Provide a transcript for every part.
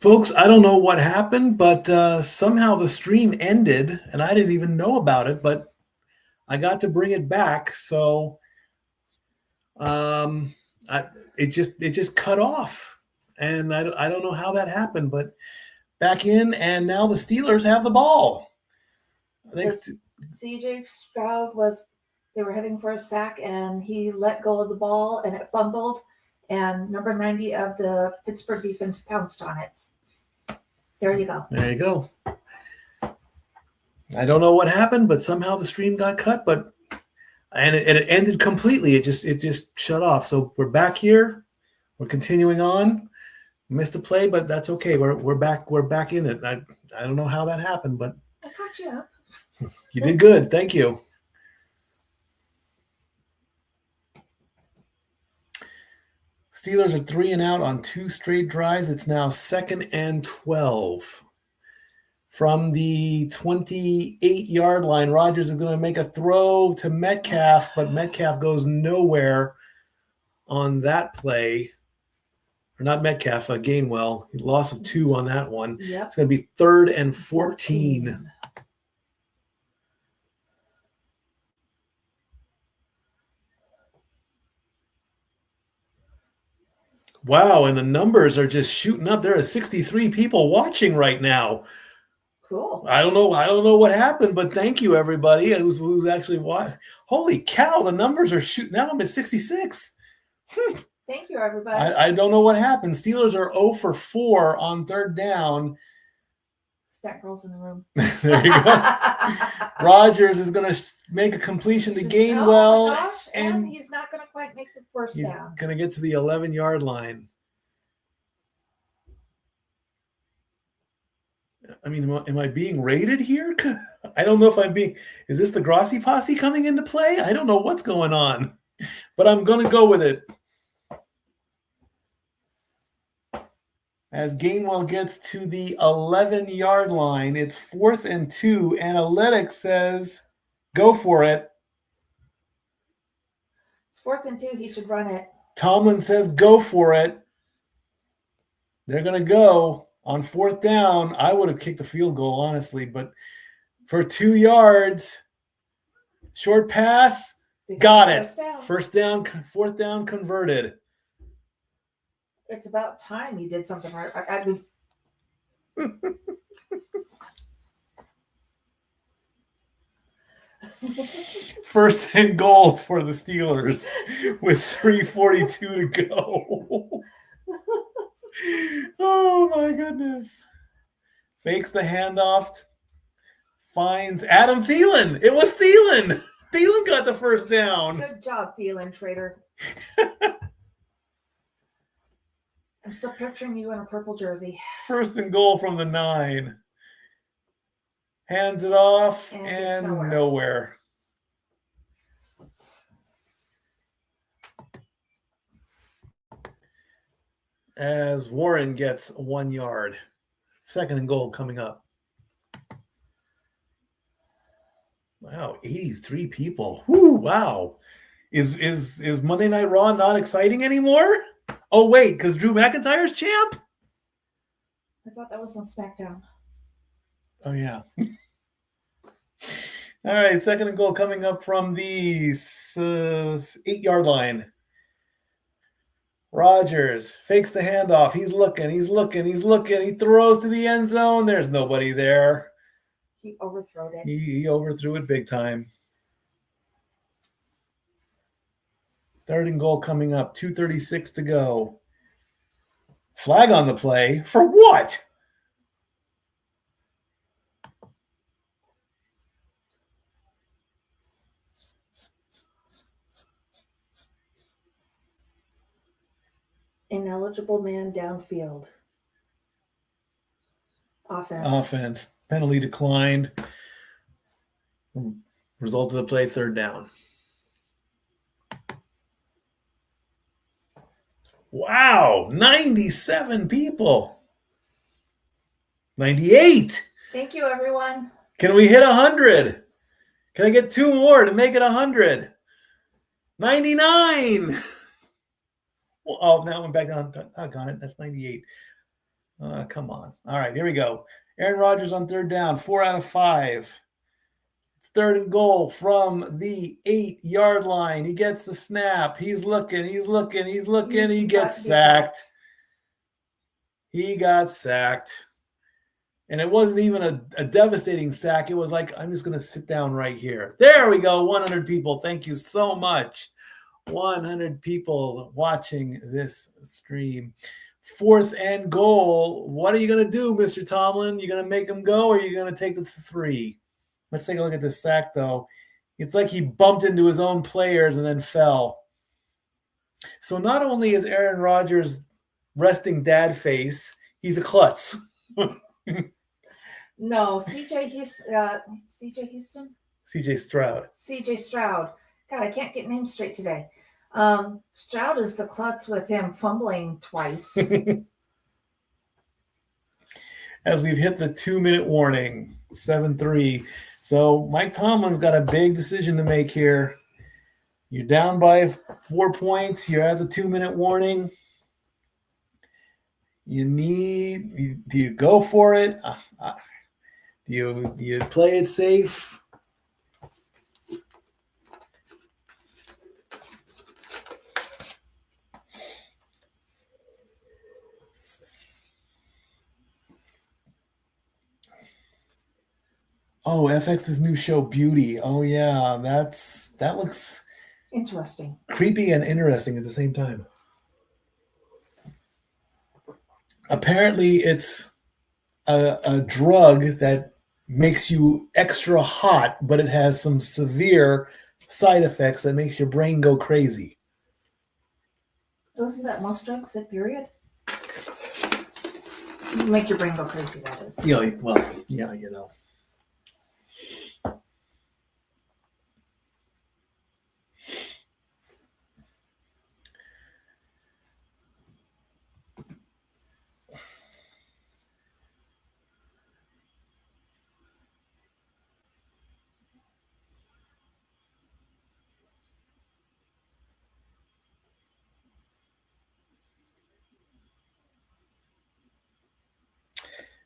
Folks, I don't know what happened, but somehow the stream ended, and I didn't even know about it. But I got to bring it back, so um, I, it just cut off, and I don't know how that happened, but back in, and now the Steelers have the ball. Thanks to CJ Stroud they were heading for a sack and he let go of the ball and it fumbled and number 90 of the Pittsburgh defense pounced on it. There you go. There you go. I don't know what happened, but somehow the stream got cut, but it ended completely. It just shut off. So we're back here. We're continuing on. Missed a play, but that's okay. We're back. We're back in it. I don't know how that happened, but I caught you up. You did good. Thank you. Steelers are 3 and out on 2 straight drives. It's now 2nd and 12. From the 28-yard line, Rodgers is going to make a throw to Metcalf, but Metcalf goes nowhere on that play. Or not Metcalf, Gainwell. He loss of 2 on that one. Yep. It's going to be 3rd and 14. Wow, and the numbers are just shooting up. There are 63 people watching right now. Cool. I don't know what happened, but thank you everybody who's actually watching. Holy cow, the numbers are shooting. Now I'm at 66. Thank you everybody. I don't know what happened. Steelers are 0 for 4 on 3rd down. Stat girls in the room. There you go. Rodgers is going to make a completion to Gainwell. Oh my gosh, and he's not going to quite make the first down. He's going to get to the 11-yard line. I mean, am I being rated here? I don't know if I'm being... Is this the Grossi Posse coming into play? I don't know what's going on, but I'm going to go with it. As Gainwell gets to the 11-yard line, it's 4th and 2. Analytics says, go for it. It's 4th and 2. He should run it. Tomlin says, go for it. They're going to go on 4th down. I would have kicked the field goal, honestly, but for 2 yards, short pass, got it. First down, 4th down converted. It's about time you did something right. I mean, First and goal for the Steelers with 3:42 to go. Oh my goodness. Fakes the handoff. Finds Adam Thielen. It was Thielen. Thielen got the first down. Good job, Thielen, traitor. I'm still picturing you in a purple jersey. First and goal from the 9. Hands it off and nowhere. As Warren gets 1 yard. 2nd and goal coming up. Wow, 83 people. Whoo, wow. Is Monday Night Raw not exciting anymore? Oh, wait, because Drew McIntyre's champ? I thought that was on SmackDown. Oh, yeah. All right, 2nd and goal coming up from the 8-yard line. Rodgers fakes the handoff. He's looking. He throws to the end zone. There's nobody there. He overthrew it. He overthrew it big time. 3rd and goal coming up. 2:36 to go. Flag on the play. For what? Ineligible man downfield. Offense. Penalty declined. Result of the play, 3rd down. Wow, 97 people. 98. Thank you, everyone. Can we hit 100? Can I get 2 more to make it 100? 99. Well, oh, that went back down. Doggone it. That's 98. Come on. All right, here we go. Aaron Rodgers on third down, 4 out of 5. It's third and goal from the 8-yard line. He gets the snap. He's looking. He gets sacked. He got sacked. And it wasn't even a devastating sack. It was like, I'm just going to sit down right here. There we go. 100 people. Thank you so much. 100 people watching this stream. Fourth and goal. What are you going to do, Mr. Tomlin? You going to make him go, or are you going to take the 3? Let's take a look at this sack, though. It's like he bumped into his own players and then fell. So not only is Aaron Rodgers resting dad face, he's a klutz. No, CJ Houston? CJ Stroud. CJ Stroud. God, I can't get names straight today. Stroud is the klutz with him fumbling twice. As we've hit the 2-minute warning, 7-3. So Mike Tomlin's got a big decision to make here. You're down by 4 points. You're at the 2-minute warning. Do you go for it? Do you play it safe? Oh, FX's new show, Beauty. Oh yeah, that looks interesting, creepy and interesting at the same time. Apparently, it's a drug that makes you extra hot, but it has some severe side effects that makes your brain go crazy. Wasn't that most drugs at period? Make your brain go crazy, that is. Yeah, well, yeah, you know.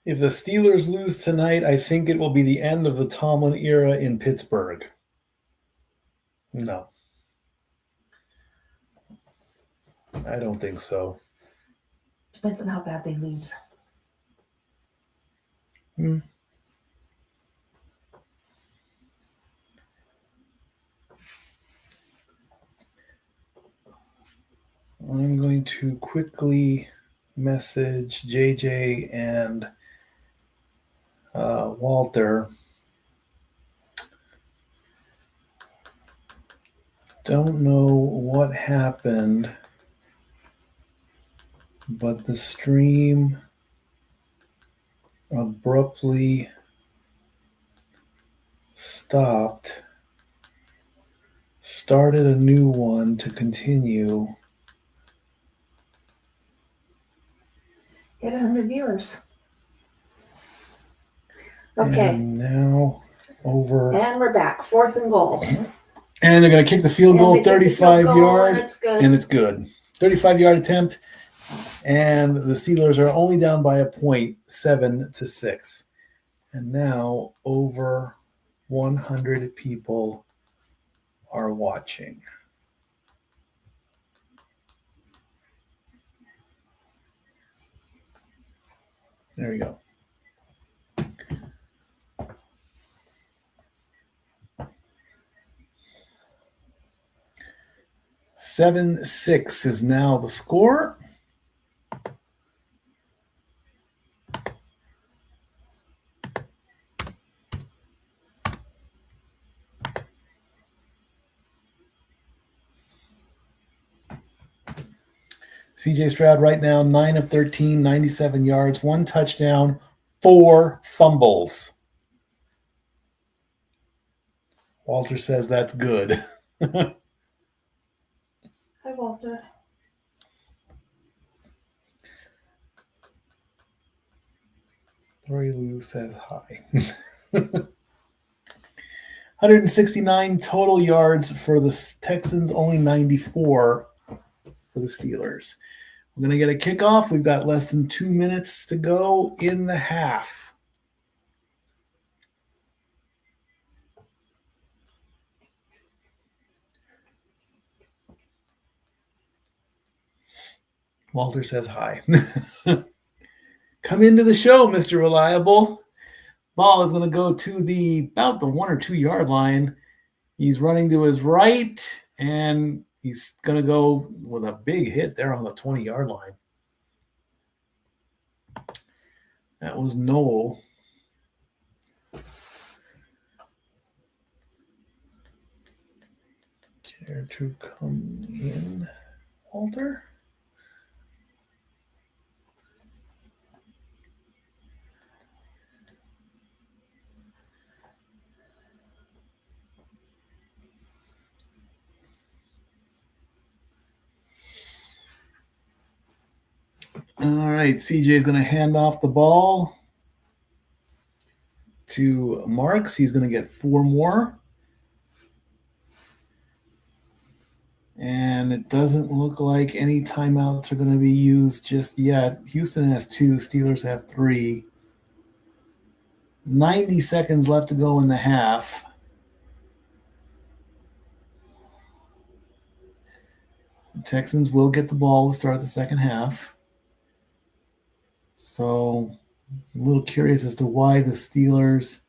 If the Steelers lose tonight, I think it will be the end of the Tomlin era in Pittsburgh. No. I don't think so. Depends on how bad they lose. I'm going to quickly message JJ and Walter. Don't know what happened, but the stream abruptly stopped, started a new one to continue. Get 100 viewers. Okay. And now over. And we're back. 4th and goal. And they're going to kick the field goal, 35 yard. And it's good. 35-yard attempt. And the Steelers are only down by a point, 7-6. And now over 100 people are watching. There we go. Seven 6 is now the score. CJ Stroud right now, 9 of 13, 97 yards, 1 touchdown, 4 fumbles. Walter says that's good. Hi, Walter. Tori Lou says hi. 169 total yards for the Texans, only 94 for the Steelers. We're going to get a kickoff. We've got less than 2 minutes to go in the half. Walter says hi. Come into the show, Mr. Reliable. Ball is going to go to about the 1 or 2 yard line. He's running to his right, and he's going to go with a big hit there on the 20-yard line. That was Noel. Care to come in, Walter? All right, CJ is going to hand off the ball to Marks. He's going to get 4 more. And it doesn't look like any timeouts are going to be used just yet. Houston has 2, Steelers have 3. 90 seconds left to go in the half. The Texans will get the ball to start the second half. So I'm a little curious as to why the Steelers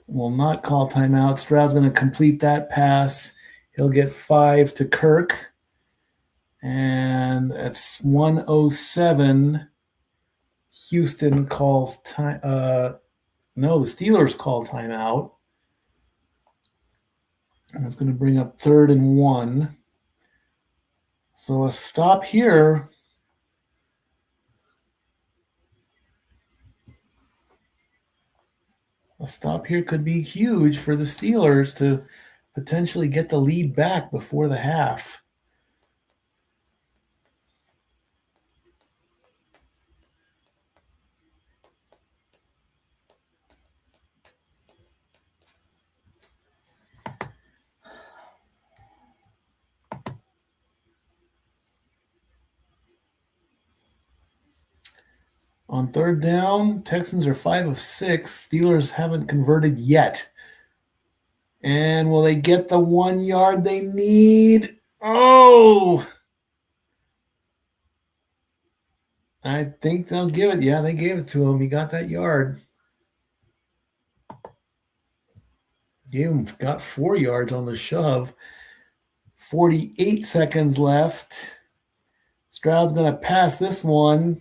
will not call timeout. Stroud's going to complete that pass. He'll get 5 to Kirk. And it's 1:07. Houston calls time. No, the Steelers call timeout. And that's going to bring up 3rd and 1. So a stop here. A stop here could be huge for the Steelers to potentially get the lead back before the half. On 3rd down, Texans are 5 of 6. Steelers haven't converted yet. And will they get the 1 yard they need? Oh! I think they'll give it. Yeah, they gave it to him. He got that yard. Got 4 yards on the shove. 48 seconds left. Stroud's going to pass this one.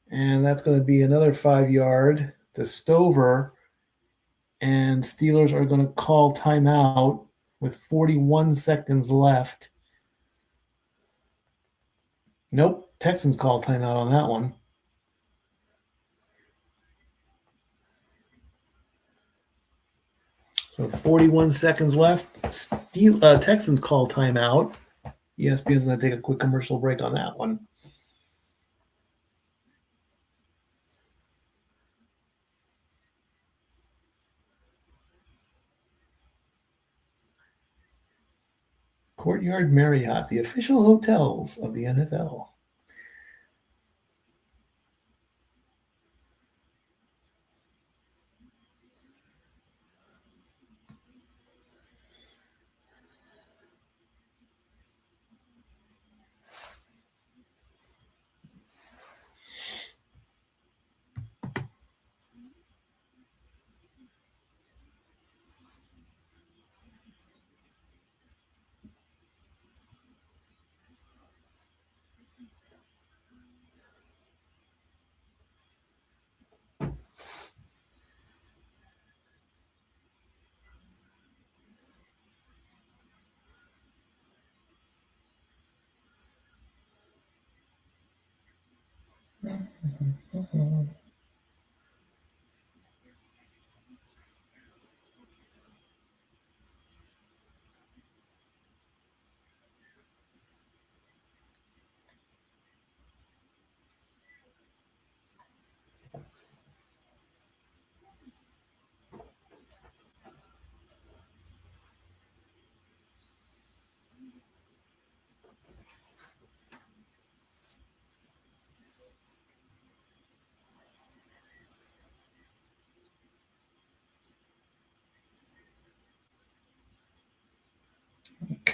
And that's going to be another 5 yard to Stover. And Steelers are going to call timeout with 41 seconds left. Nope, Texans call timeout on that one. So 41 seconds left. Texans call timeout. ESPN's going to take a quick commercial break on that one. Courtyard Marriott, the official hotels of the NFL.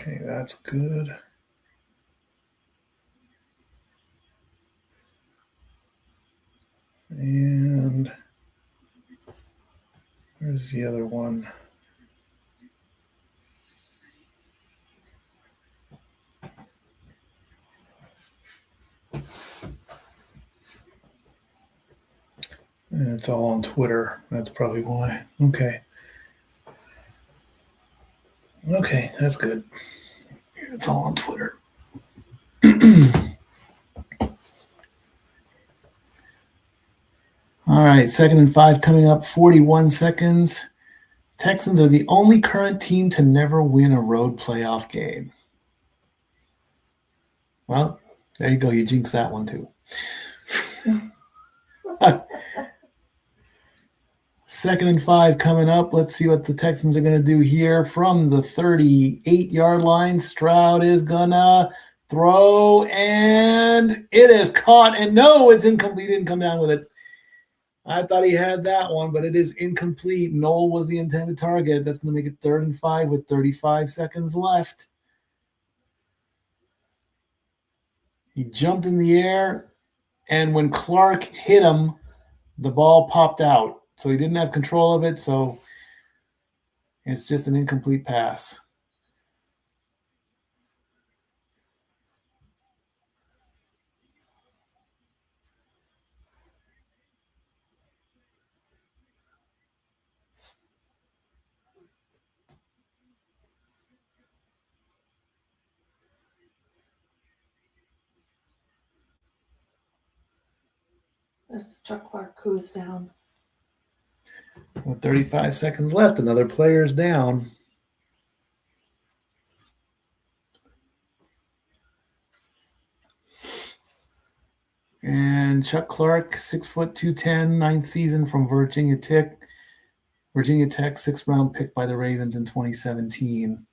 Okay, that's good. And where's the other one? It's all on Twitter. That's probably why. Okay. Okay, that's good. It's all on Twitter. All right, 2nd and 5 coming up, 41 seconds. Texans are the only current team to never win a road playoff game. Well, there you go. You jinxed that one too. 2nd and 5 coming up. Let's see what the Texans are going to do here from the 38-yard line. Stroud is going to throw, and it is caught. And no, it's incomplete. Didn't come down with it. I thought he had that one, but it is incomplete. Noel was the intended target. That's going to make it 3rd and 5 with 35 seconds left. He jumped in the air, and when Clark hit him, the ball popped out. So he didn't have control of it, so it's just an incomplete pass. That's Chuck Clark, who's down. With 35 seconds left, another player's down. And Chuck Clark, 6 foot 210, 9th season from Virginia Tech. Virginia Tech, 6th round pick by the Ravens in 2017.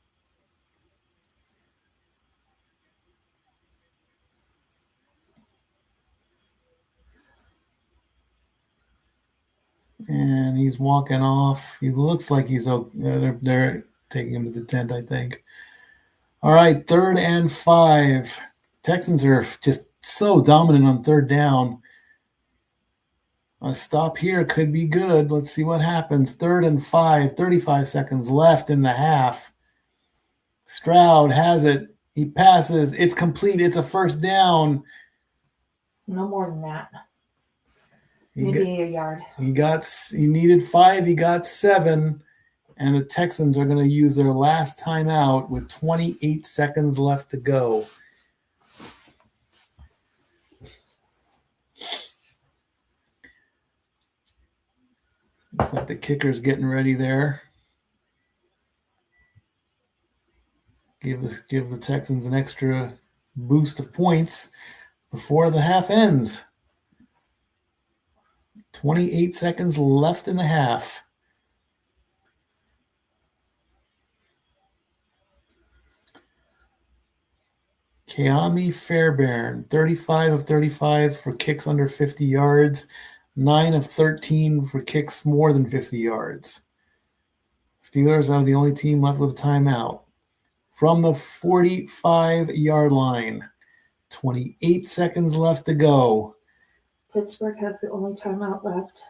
And he's walking off. He looks like he's okay. They're taking him to the tent, I think. All right, 3rd and 5. Texans are just so dominant on 3rd down. A stop here could be good. Let's see what happens. 3rd and 5, 35 seconds left in the half. Stroud has it. He passes. It's complete. It's a 1st down. No more than that. Maybe a yard. He needed 5. He got 7. And the Texans are going to use their last timeout with 28 seconds left to go. Looks like the kicker's getting ready there. Give the Texans an extra boost of points before the half ends. 28 seconds left in the half. Keami Fairbairn, 35 of 35 for kicks under 50 yards, 9 of 13 for kicks more than 50 yards. Steelers are the only team left with a timeout. From the 45-yard line, 28 seconds left to go. Pittsburgh has the only timeout left.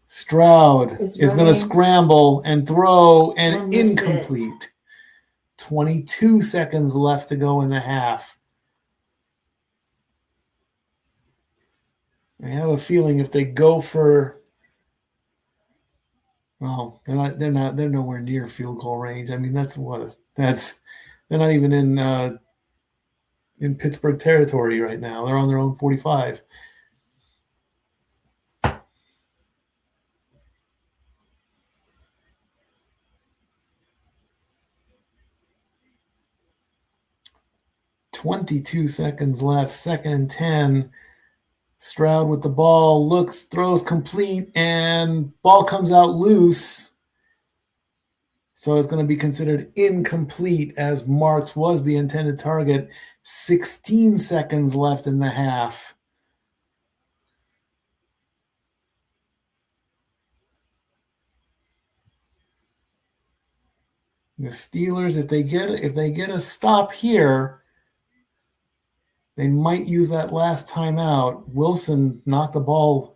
Stroud is going to scramble and throw, and incomplete. 22 seconds left to go in the half. I have a feeling if they go for, well, they're nowhere near field goal range. I mean, they're not even in Pittsburgh territory right now. They're on their own 45. "22 seconds left, 2nd and 10. Stroud with the ball, looks, throws complete, and ball comes out loose. So it's going to be considered incomplete as Marks was the intended target. 16 seconds left in the half. The Steelers, if they get a stop here, they might use that last timeout. Wilson knocked the ball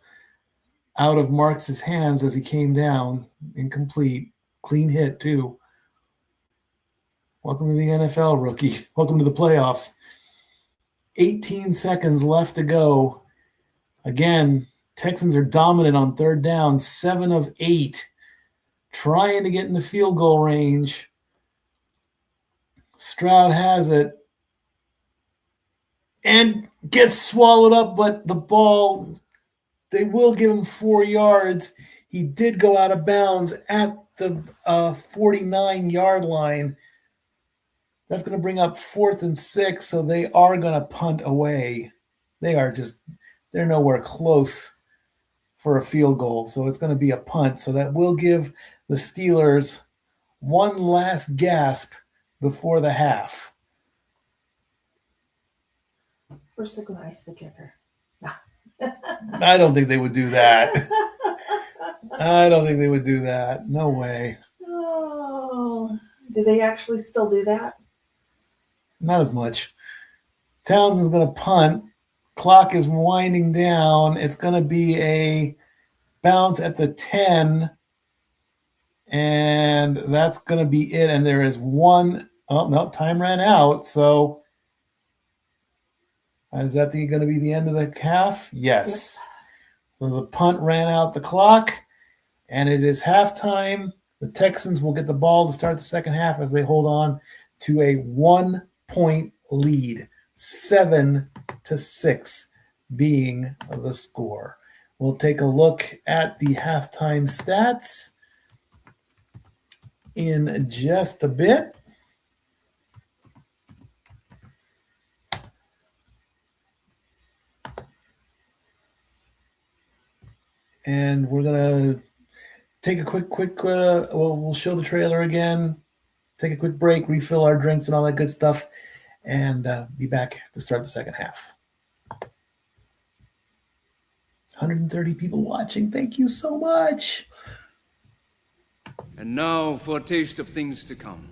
out of Marks' hands as he came down. Incomplete. Clean hit, too. Welcome to the NFL, rookie. Welcome to the playoffs. 18 seconds left to go. Again, Texans are dominant on third down, 7 of 8. Trying to get in the field goal range. Stroud has it. And gets swallowed up, but the ball, they will give him 4 yards. He did go out of bounds at the 49-yard line. That's going to bring up 4th and 6, so they are going to punt away. They're nowhere close for a field goal, so it's going to be a punt. So that will give the Steelers one last gasp before the half. We're still going to ice the kicker. I don't think they would do that. I don't think they would do that. No way. Oh, do they actually still do that? Not as much. Towns is going to punt. Clock is winding down. It's going to be a bounce at the 10. And that's going to be it. And there is one. Oh, no, time ran out. So is that going to be the end of the half? Yes. So the punt ran out the clock. And it is halftime. The Texans will get the ball to start the second half as they hold on to a 1-point lead. 7-6 being the score. We'll take a look at the halftime stats in just a bit. And we're going to take a quick, we'll show the trailer again, take a quick break, refill our drinks and all that good stuff, and be back to start the second half. 130 people watching. Thank you so much. And now for a taste of things to come.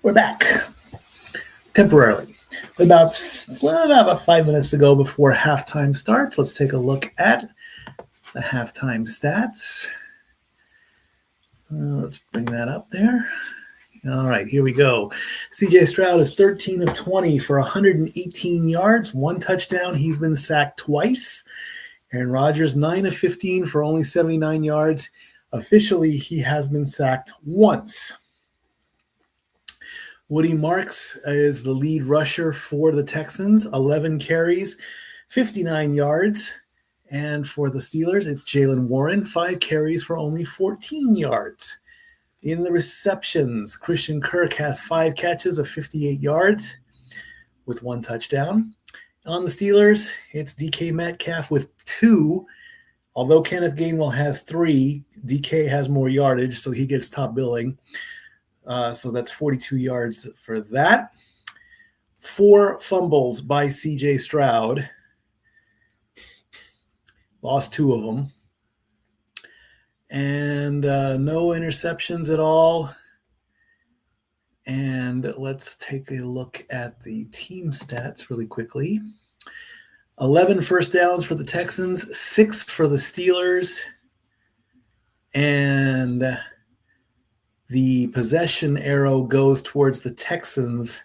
We're back temporarily. About 5 minutes to go before halftime starts. Let's take a look at the halftime stats. Let's bring that up there. All right, here we go. CJ Stroud is 13 of 20 for 118 yards, 1 touchdown. He's been sacked twice. Aaron Rodgers, 9 of 15 for only 79 yards. Officially, he has been sacked once. Woody Marks is the lead rusher for the Texans, 11 carries, 59 yards. And for the Steelers, it's Jalen Warren, 5 carries for only 14 yards. In the receptions, Christian Kirk has 5 catches of 58 yards with 1 touchdown. On the Steelers, it's DK Metcalf with 2. Although Kenneth Gainwell has 3, DK has more yardage, so he gets top billing. So that's 42 yards for that. 4 fumbles by CJ Stroud. Lost 2 of them. And no interceptions at all. And let's take a look at the team stats really quickly. 11 first downs for the Texans, 6 for the Steelers. And the possession arrow goes towards the Texans.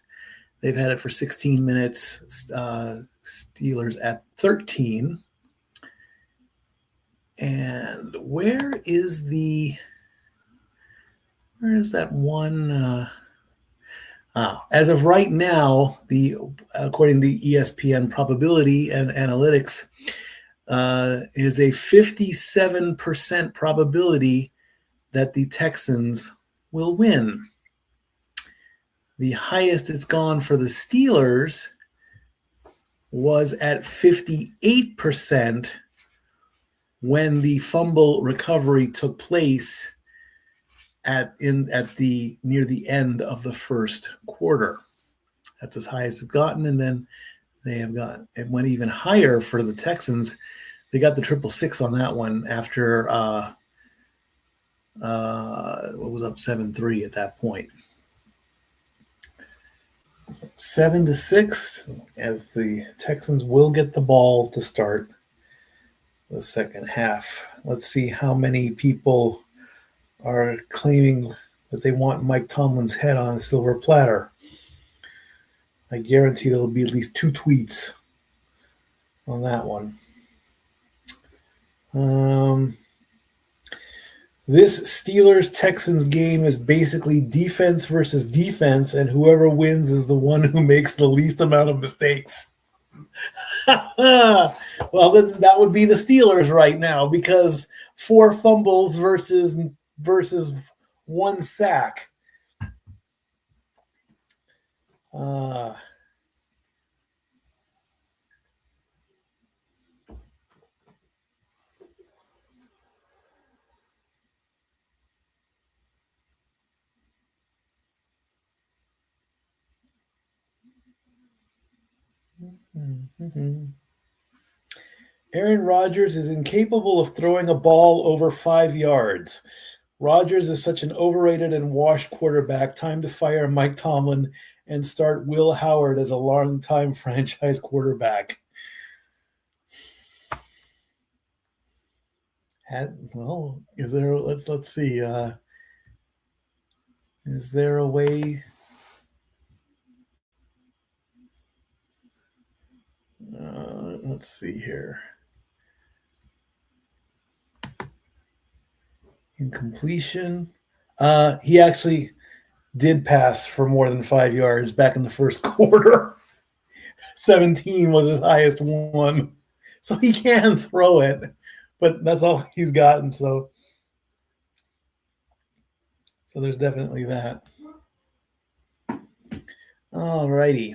They've had it for 16 minutes. Steelers at 13. And where is that one? As of right now, according to ESPN probability and analytics, is a 57% probability that the Texans will win. The highest it's gone for the Steelers was at 58% when the fumble recovery took place near the end of the first quarter. That's as high as it's gotten, and then it went even higher for the Texans. They got the 666 on that one after what was up 7-3 at that point. 7-6 as the Texans will get the ball to start the second half. Let's see how many people are claiming that they want Mike Tomlin's head on a silver platter. I guarantee there'll be at least 2 tweets on that one. This Steelers-Texans game is basically defense versus defense, and whoever wins is the one who makes the least amount of mistakes. Well, then that would be the Steelers right now, because 4 fumbles versus 1 sack. Aaron Rodgers is incapable of throwing a ball over 5 yards. Rodgers is such an overrated and washed quarterback. Time to fire Mike Tomlin and start Will Howard as a long-time franchise quarterback. Is there? Let's see. Is there a way? Let's see here. Incompletion. He actually did pass for more than 5 yards back in the first quarter. 17 was his highest one. So he can throw it, but that's all he's gotten. So there's definitely that. All righty.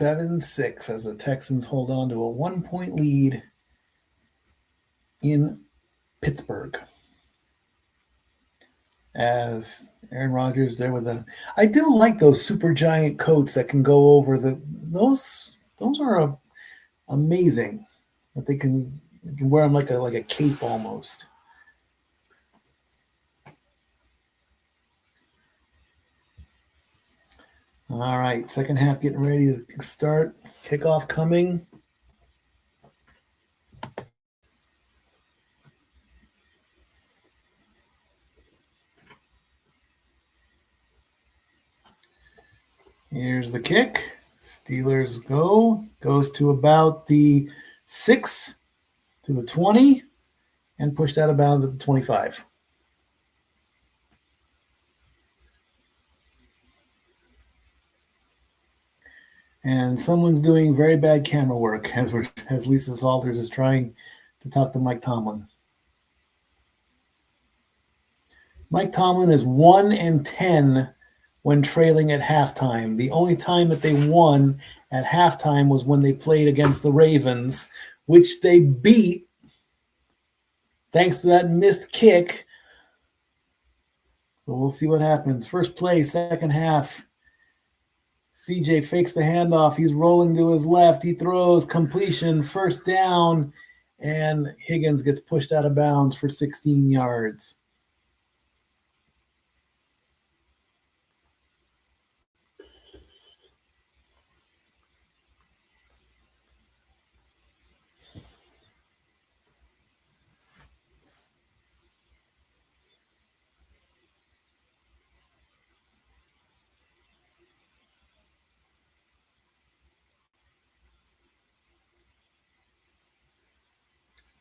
7-6 as the Texans hold on to a 1-point lead in Pittsburgh. As Aaron Rodgers there with a, I do like those super giant coats that can go over those are amazing. That they can wear them like a cape almost. All right, second half getting ready to start. Kickoff coming. Here's the kick. Steelers goes to about the 6 to the 20 and pushed out of bounds at the 25. And someone's doing very bad camera work as Lisa Salters is trying to talk to Mike Tomlin. Mike Tomlin is 1-10 when trailing at halftime. The only time that they won at halftime was when they played against the Ravens, which they beat thanks to that missed kick. So we'll see what happens. First play, second half. CJ fakes the handoff. He's rolling to his left. He throws, completion, first down, and Higgins gets pushed out of bounds for 16 yards.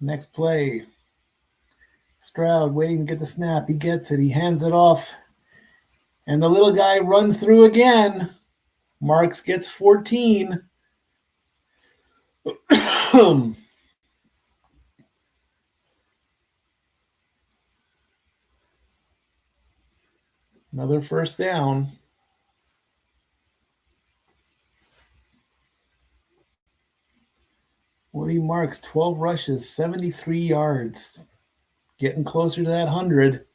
Next play. Stroud waiting to get the snap. He gets it. He hands it off. And the little guy runs through again. Marks gets 14. Another first down. Woody Marks, 12 rushes, 73 yards. Getting closer to that 100.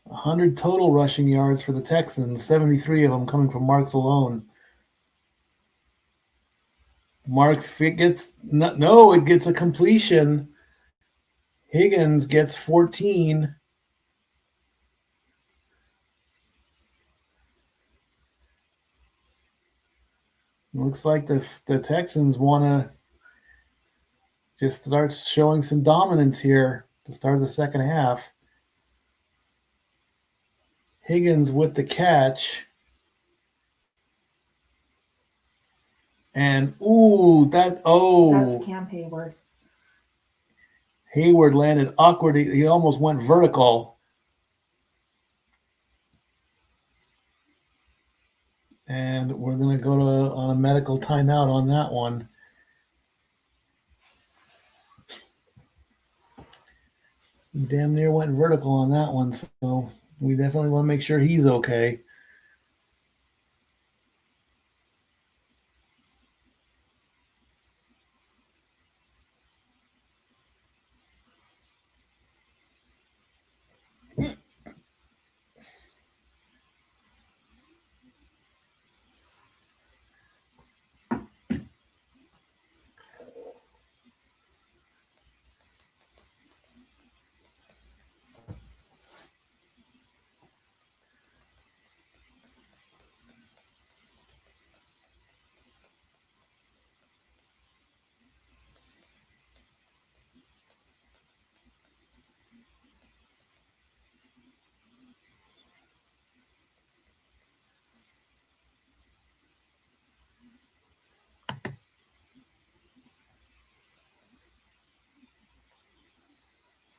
100 total rushing yards for the Texans, 73 of them coming from Marks alone. Marks, if it gets, no, it gets a completion. Higgins gets 14. Looks like the Texans want to just start showing some dominance here to start the second half. Higgins with the catch. And, That's Cam Hayward. Hayward landed awkward. He almost went vertical. And we're going to go on a medical timeout on that one. He damn near went vertical on that one, so we definitely want to make sure he's okay.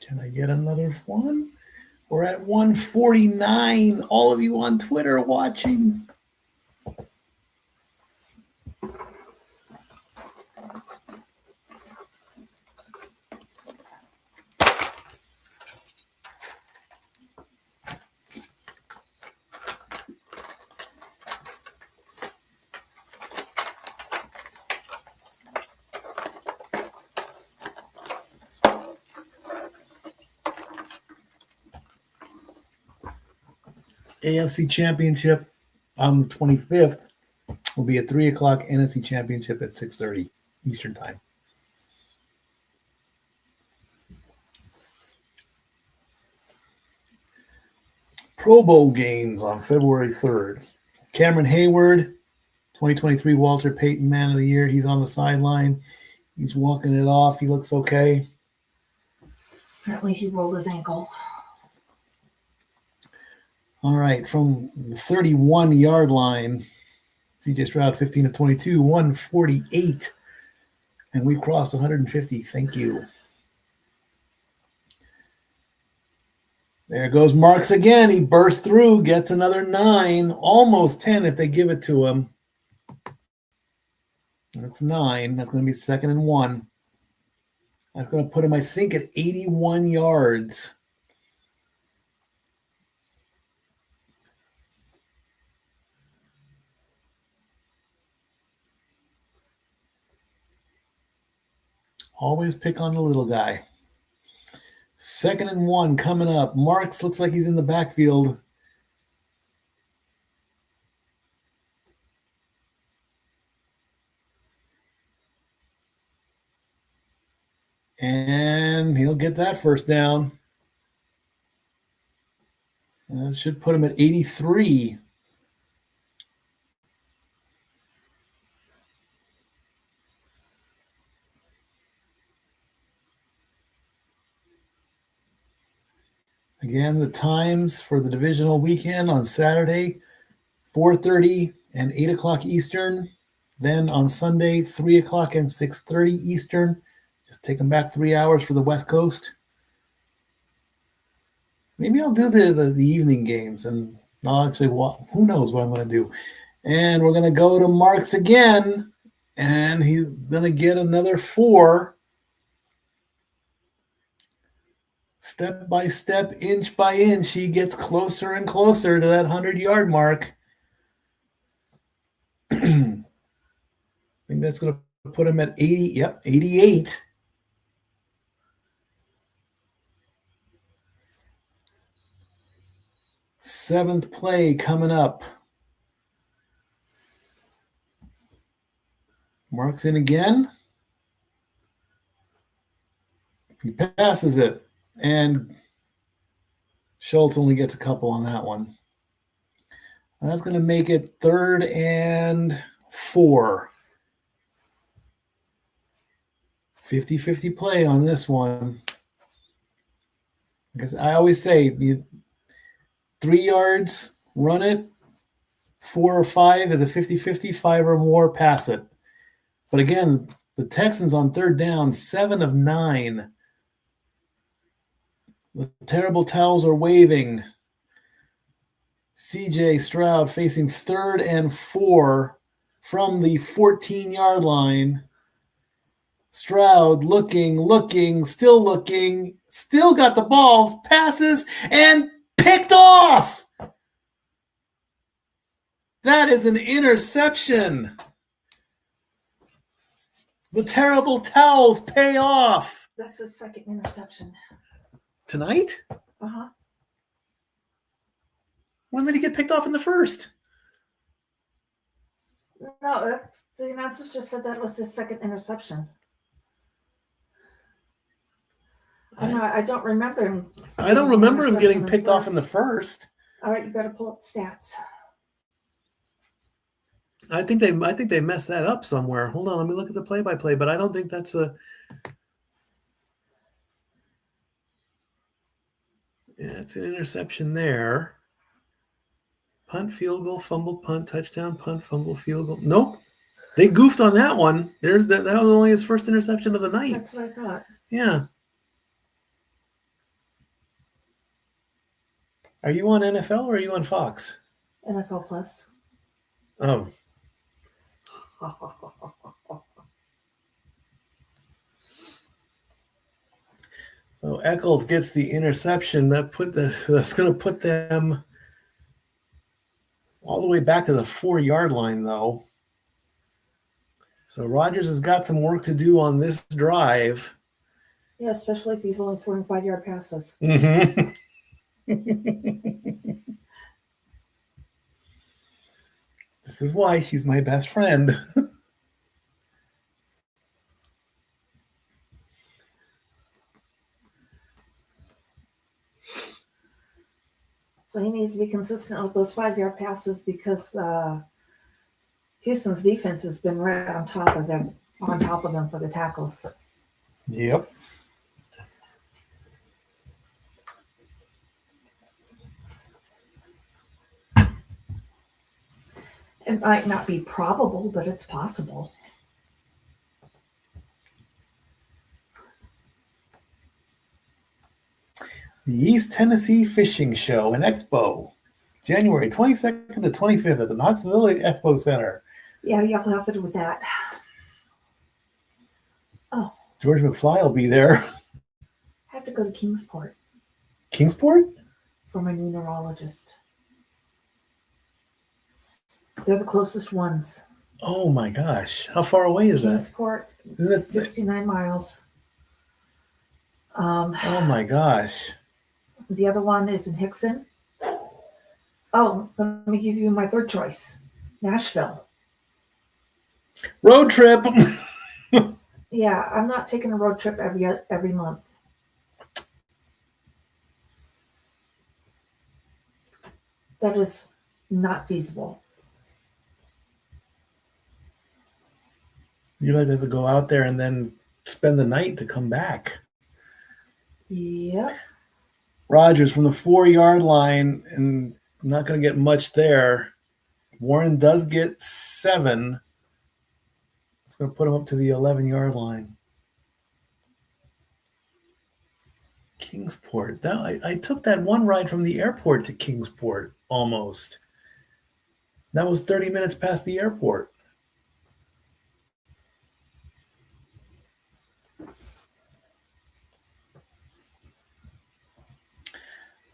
Can I get another one? We're at 149. All of you on Twitter watching. AFC Championship on the 25th will be at 3 o'clock. NFC Championship at 6:30 Eastern Time. Pro Bowl games on February 3rd. Cameron Hayward, 2023 Walter Payton Man of the Year. He's on the sideline. He's walking it off. He looks okay. Apparently he rolled his ankle. All right, from the 31-yard line, CJ Stroud, 15 of 22, 148. And we crossed 150. Thank you. There goes Marks again. He bursts through, gets another 9, almost 10 if they give it to him. That's 9. That's going to be 2nd and 1. That's going to put him, I think, at 81 yards. Always pick on the little guy. 2nd and 1 coming up. Marks looks like he's in the backfield. And he'll get that first down. That should put him at 83. Again, the times for the divisional weekend on Saturday, 4:30 and 8 o'clock Eastern. Then on Sunday, 3 o'clock and 6:30 Eastern. Just take them back 3 hours for the West Coast. Maybe I'll do the evening games, and I'll actually who knows what I'm going to do. And we're going to go to Marks again, and he's going to get another 4. Step by step, inch by inch, he gets closer and closer to that 100-yard mark. I think that's going to put him at 80. Yep, 88. Seventh play coming up. Marks in again. He passes it. And Schultz only gets a couple on that one. That's going to make it 3rd and 4. 50-50 play on this one. Because I always say, 3 yards, run it. 4 or 5 is a 50-50. 5 or more, pass it. But again, the Texans on 3rd down, 7 of 9. The terrible towels are waving. CJ Stroud facing 3rd and 4 from the 14-yard line. Stroud looking, still got the ball, passes, and picked off. That is an interception. The terrible towels pay off. That's his 2nd interception. Tonight? Uh-huh. When did he get picked off in the first? No, the announcers just said that was his 2nd interception. I don't remember him. I don't remember him getting picked off in the first. All right, you better pull up the stats. I think they messed that up somewhere. Hold on, let me look at the play-by-play, but I don't think that's a. Yeah, it's an interception there. Punt, field goal, fumble, punt, touchdown, punt, fumble, field goal. Nope. They goofed on that one. That was only his first interception of the night. That's what I thought. Yeah. Are you on NFL or are you on Fox? NFL Plus. Oh. So Eccles gets the interception. That's going to put them all the way back to the 4-yard line, though. So Rodgers has got some work to do on this drive. Yeah, especially if he's only throwing 5-yard passes. Mm-hmm. This is why she's my best friend. So he needs to be consistent with those 5-yard passes because Houston's defense has been right on top of them for the tackles. Yep. It might not be probable, but it's possible. The East Tennessee Fishing Show and Expo, January 22nd to 25th at the Knoxville Expo Center. Yeah, y'all have it with that. Oh, George McFly will be there. I have to go to Kingsport Kingsport? for my new neurologist. They're the closest ones. Oh my gosh. How far away is that? Kingsport, Isn't it 69 miles. Oh my gosh. The other one is in Hickson. Oh, let me give you my third choice. Nashville. Road trip. Yeah, I'm not taking a road trip every month. That is not feasible. You'd like to have to go out there and then spend the night to come back. Yep. Rodgers from the 4-yard line, and not going to get much there. Warren does get 7. It's going to put him up to the 11-yard line. Kingsport. I took that one ride from the airport to Kingsport almost. That was 30 minutes past the airport.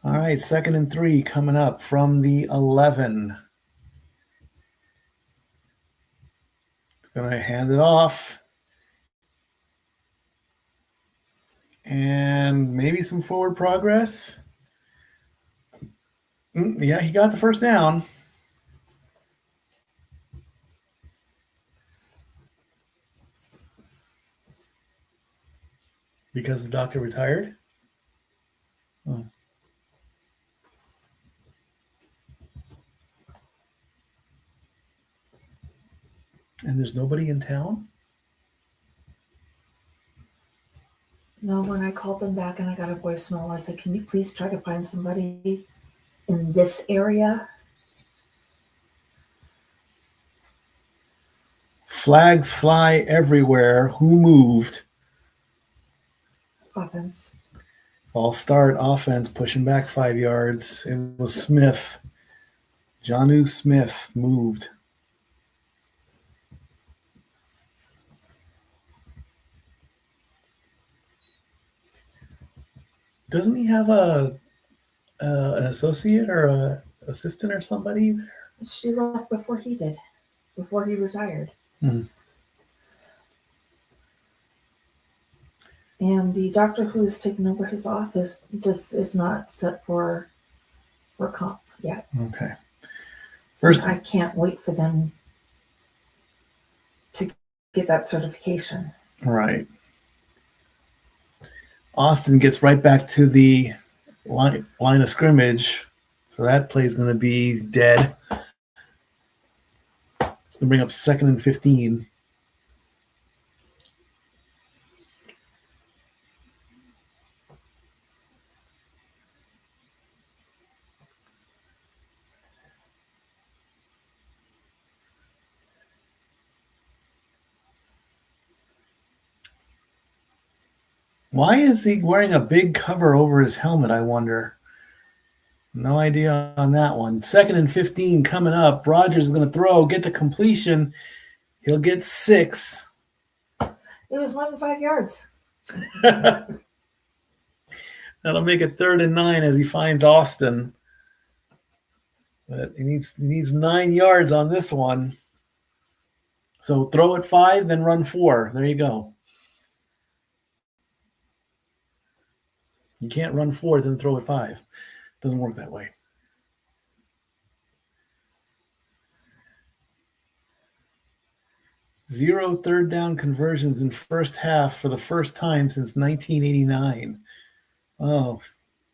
All right, 2nd and 3 coming up from the 11. Going to hand it off. And maybe some forward progress. Yeah, he got the first down. Because the doctor retired? Oh. And there's nobody in town? No, when I called them back and I got a voicemail, I said, can you please try to find somebody in this area? Flags fly everywhere. Who moved? Offense. All start offense pushing back 5 yards. It was Smith. Jonnu Smith moved. Doesn't he have an associate or a assistant or somebody there? She left before he did, before he retired. Hmm. And the doctor who's taken over his office just is not set for comp yet. Okay. First, I can't wait for them to get that certification. right. Austin gets right back to the line of scrimmage, so that play's going to be dead. It's going to bring up 2nd and 15. Why is he wearing a big cover over his helmet, I wonder? No idea on that one. 2nd and 15 coming up. Rodgers is going to throw, get the completion. He'll get 6. It was more than 5 yards. That'll make it 3rd and 9 as he finds Austin. But he needs 9 yards on this one. So throw it 5, then run 4. There you go. You can't run 4, then throw it 5. Doesn't work that way. 0 third down conversions in first half for the first time since 1989. Oh,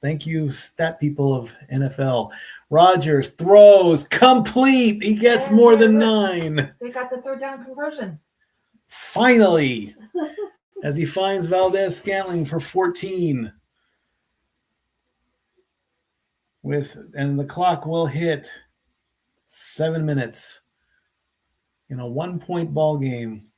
thank you, stat people of NFL. Rodgers throws complete. He gets And more than 9. They got the third down conversion. Finally, as he finds Valdez-Scantling for 14. And the clock will hit 7 minutes in a 1-point ball game.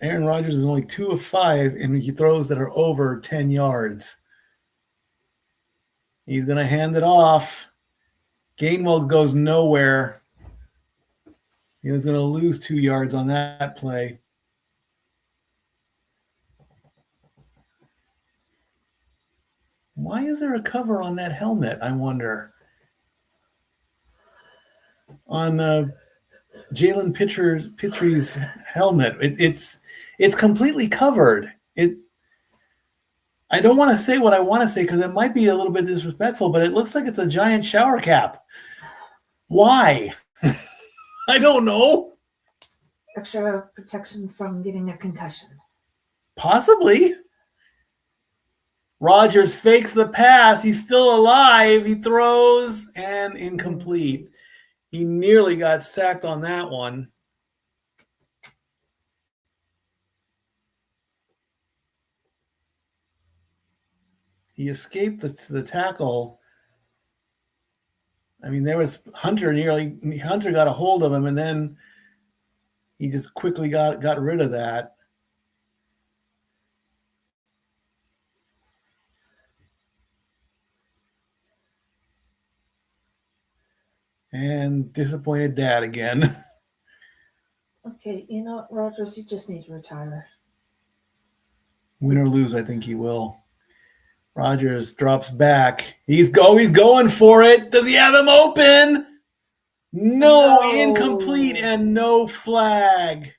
Aaron Rodgers is only 2 of 5 in throws that are over 10 yards. He's going to hand it off. Gainwell goes nowhere. He was going to lose 2 yards on that play. Why is there a cover on that helmet, I wonder? On Jalen Pitre's helmet. It's completely covered. I don't want to say what I want to say because it might be a little bit disrespectful, but it looks like it's a giant shower cap. Why? I don't know. Extra protection from getting a concussion. Possibly. Rodgers fakes the pass. He's still alive. He throws and incomplete. He nearly got sacked on that one. He escaped the tackle. I mean, there was Hunter got a hold of him, and then he just quickly got rid of that. And disappointed dad again. Okay, you know what, Rodgers, you just need to retire. Win or lose, I think he will. Rodgers drops back. He's going for it. Does he have him open? No, incomplete and no flag.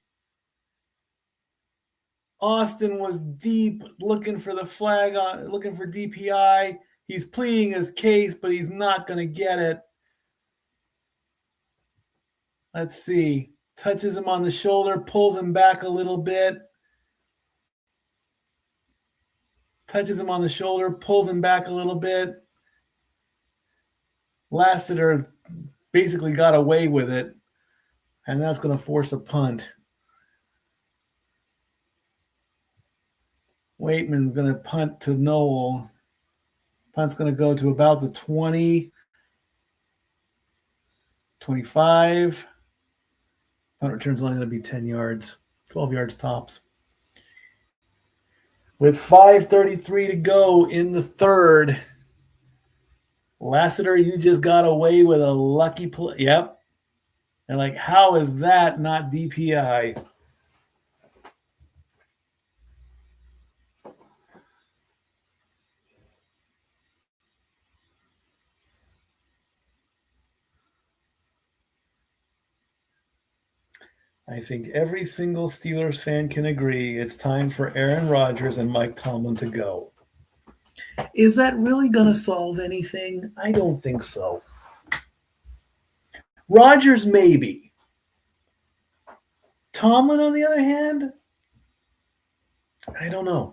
Austin was deep looking for the flag, looking for DPI. He's pleading his case, but he's not going to get it. Let's see. Touches him on the shoulder, pulls him back a little bit. Touches him on the shoulder, pulls him back a little bit. Lassiter basically got away with it, and that's going to force a punt. Waitman's going to punt to Noel. Punt's going to go to about the 20, 25. Punt return's only going to be 10 yards, 12 yards tops. With 5:33 to go in the third, Lassiter, you just got away with a lucky play. Yep. They're like, how is that not DPI? I think every single Steelers fan can agree it's time for Aaron Rodgers and Mike Tomlin to go. Is that really going to solve anything? I don't think so. Rodgers, maybe. Tomlin, on the other hand, I don't know.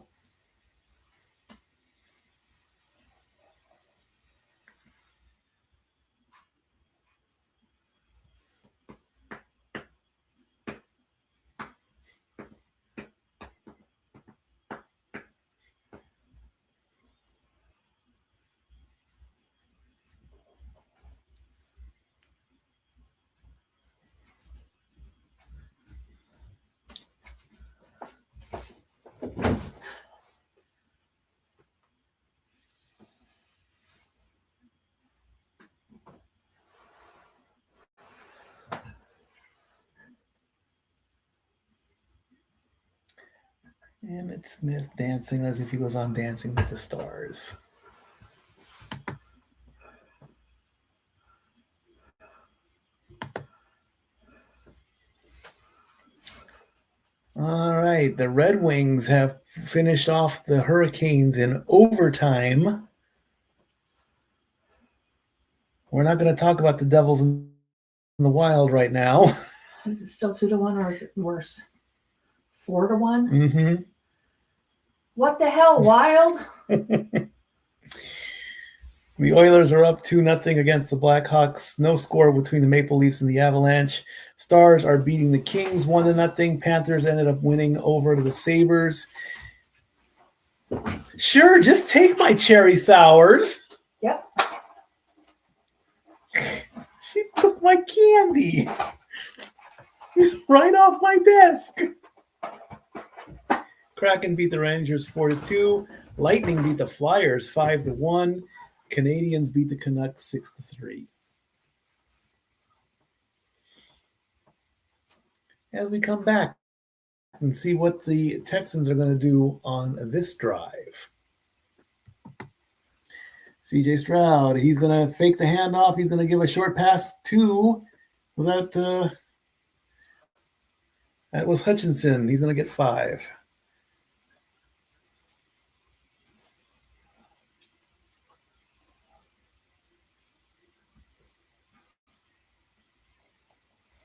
Emmitt Smith dancing as if he was on Dancing with the Stars. All right. The Red Wings have finished off the Hurricanes in overtime. We're not going to talk about the Devils in the Wild right now. Is it still 2-1 or is it worse? 4-1? Mm-hmm. What the hell, Wild? The Oilers are up 2-0 against the Blackhawks. No score between the Maple Leafs and the Avalanche. Stars are beating the Kings 1-0. Panthers ended up winning over the Sabres. Sure, just take my cherry sours. Yep. She took my candy right off my desk. Kraken beat the Rangers 4-2. Lightning beat the Flyers 5-1. Canadians beat the Canucks 6-3. As we come back and see what the Texans are going to do on this drive. CJ Stroud, he's going to fake the handoff. He's going to give a short pass to, that was Hutchinson. He's going to get 5.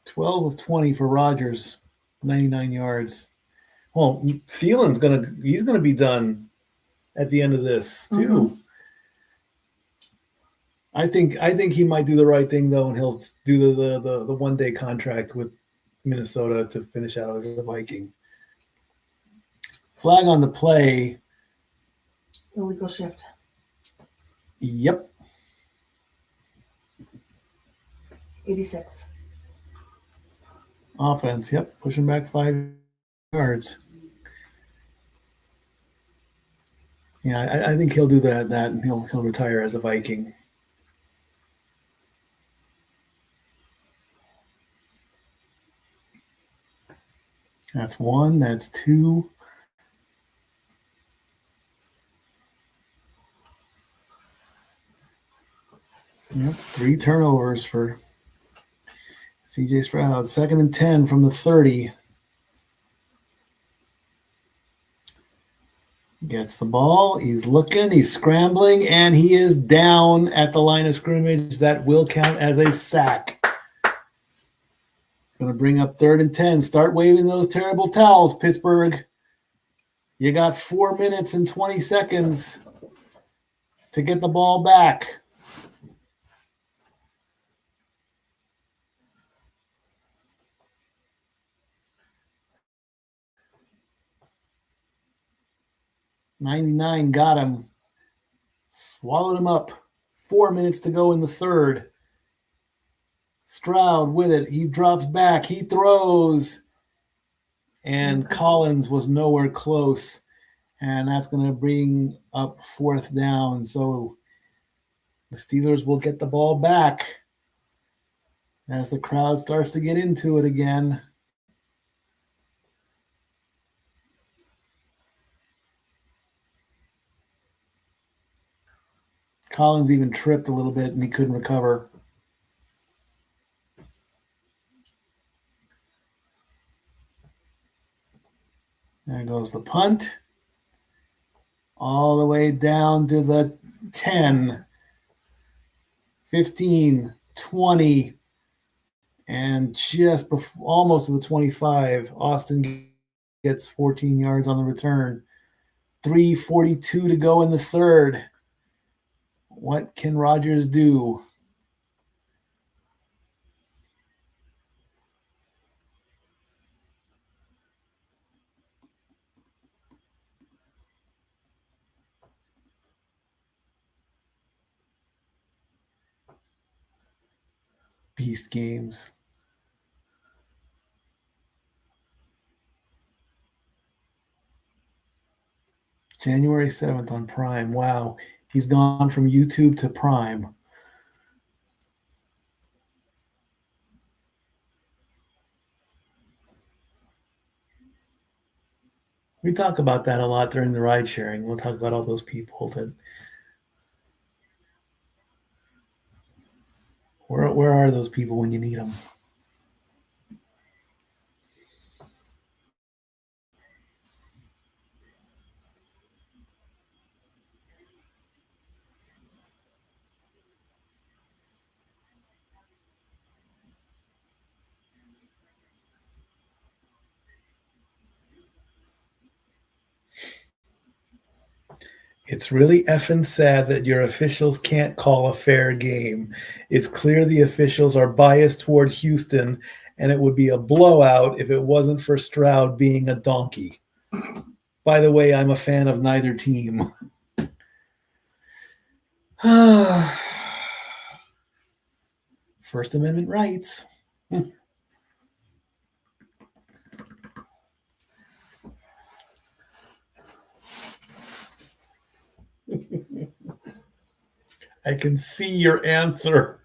"12 of 20 for Rodgers, 99 yards. Well, Thielen's he's gonna be done at the end of this too. Mhm. I think he might do the right thing though, and he'll do the 1-day contract with Minnesota to finish out as a Viking. Flag on the play. Illegal shift. Yep. 86. Offense. Yep. Pushing back 5 yards. Yeah, I think he'll do that and he'll retire as a Viking. That's 1. That's 2. Yep, 3 turnovers for CJ Stroud. 2nd and 10 from the 30. Gets the ball. He's looking. He's scrambling. And he is down at the line of scrimmage. That will count as a sack. It's going to bring up 3rd and 10. Start waving those terrible towels, Pittsburgh. You got 4 minutes and 20 seconds to get the ball back. "99 got him. Swallowed him up. 4 minutes to go in the 3rd. Stroud with it. He drops back. He throws. And Collins was nowhere close. And that's going to bring up 4th down. So the Steelers will get the ball back as the crowd starts to get into it again. Collins even tripped a little bit and he couldn't recover. There goes the punt. All the way down to the 10, 15, 20, and just almost to the 25. Austin gets 14 yards on the return. 3:42 to go in the 3rd. What can Rodgers do? Beast games. January 7th on Prime. Wow. He's gone from YouTube to Prime. We talk about that a lot during the ride sharing. We'll talk about all those people that where are those people when you need them? It's really effing sad that your officials can't call a fair game. It's clear the officials are biased toward Houston, and it would be a blowout if it wasn't for Stroud being a donkey. By the way, I'm a fan of neither team. First Amendment rights. I can see your answer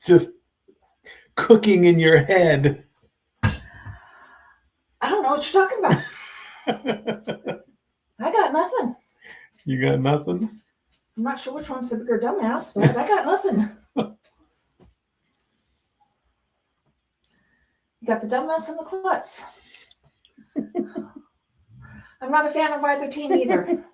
just cooking in your head. I don't know what you're talking about. I got nothing. You got nothing? I'm not sure which one's the bigger dumbass, but I got nothing. You got the dumbass and the klutz. I'm not a fan of either team either.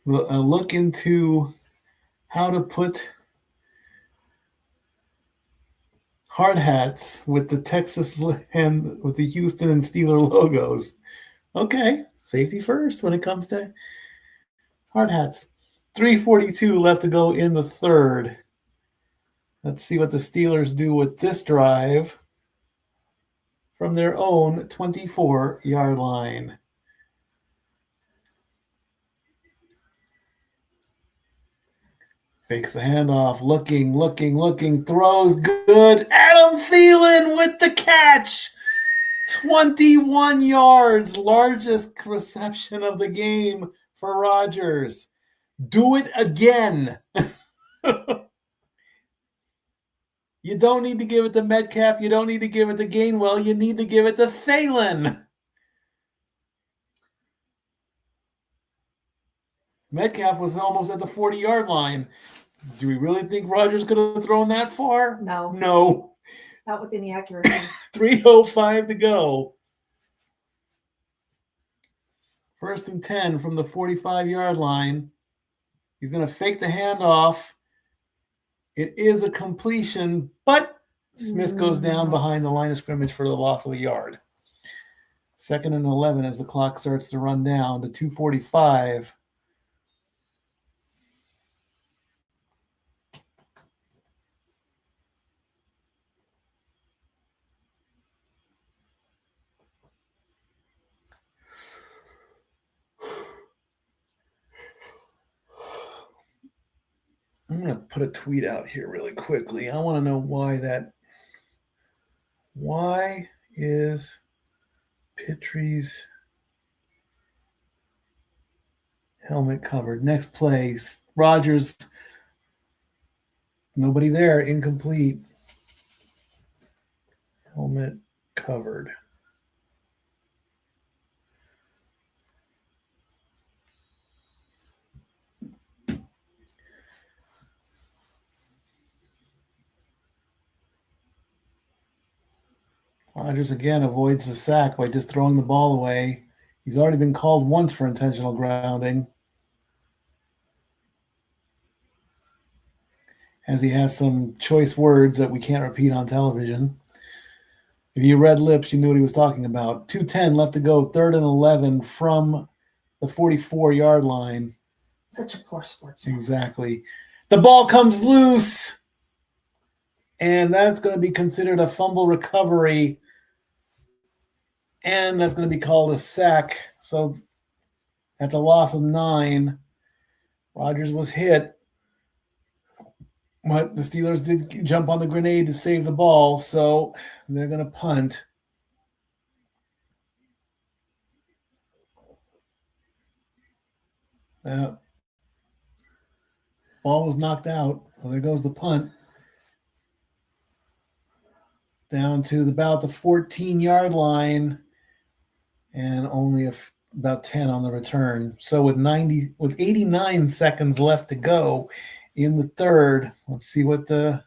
A look into how to put hard hats with the Texas and with the Houston and Steeler logos. Okay, safety first when it comes to hard hats. 3:42 left to go in the third. Let's see what the Steelers do with this drive from their own 24-yard line. Fakes the handoff, looking, throws good. Adam Thielen with the catch. 21 yards, largest reception of the game for Rodgers. Do it again. You don't need to give it to Metcalf. You don't need to give it to Gainwell. You need to give it to Thielen. Metcalf was almost at the 40-yard line. Do we really think Rodgers could have thrown that far? No. No. Not with any accuracy. 3:05 to go. First and 10 from the 45-yard line. He's going to fake the handoff. It is a completion, but Smith goes down behind the line of scrimmage for the loss of a yard. 2nd and 11 as the clock starts to run down to 2:45. I'm going to put a tweet out here really quickly. I want to know why is Pittry's helmet covered? Next play, Rodgers, nobody there, incomplete. Helmet covered. Rodgers again avoids the sack by just throwing the ball away. He's already been called once for intentional grounding, as he has some choice words that we can't repeat on television. If you read lips, you knew what he was talking about. 2:10 left to go, 3rd and 11 from the 44-yard line. Such a poor sportsman. Exactly. The ball comes loose, and that's going to be considered a fumble recovery, and that's going to be called a sack. So that's a loss of 9. Rodgers was hit, but the Steelers did jump on the grenade to save the ball, so they're going to punt. Ball was knocked out. Well, there goes the punt. Down to about the 14-yard line, and only about 10 on the return. So with 89 seconds left to go in the third, let's see what the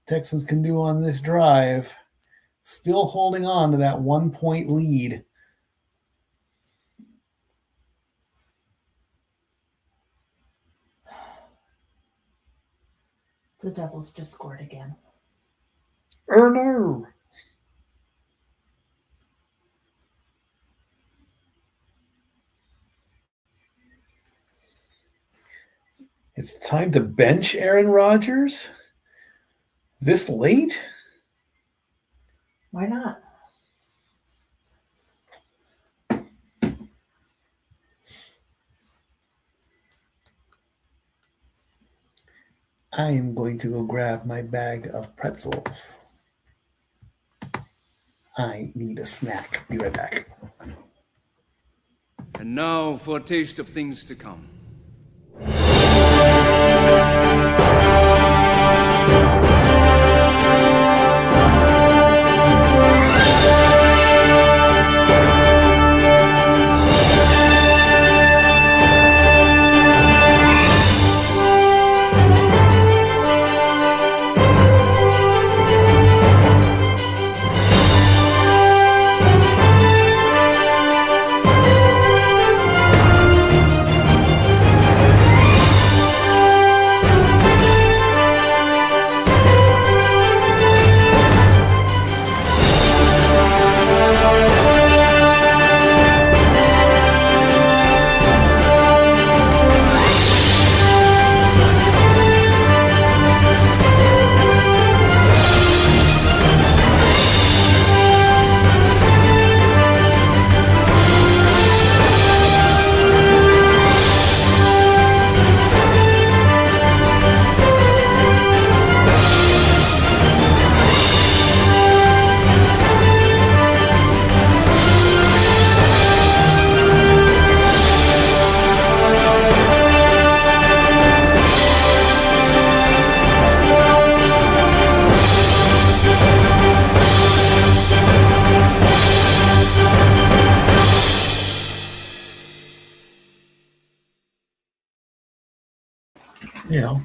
Texans can do on this drive. Still holding on to that 1-point lead. The Devils just scored again. Oh no. It's time to bench Aaron Rodgers? This late? Why not? I am going to go grab my bag of pretzels. I need a snack. Be right back. And now for a taste of things to come. You know.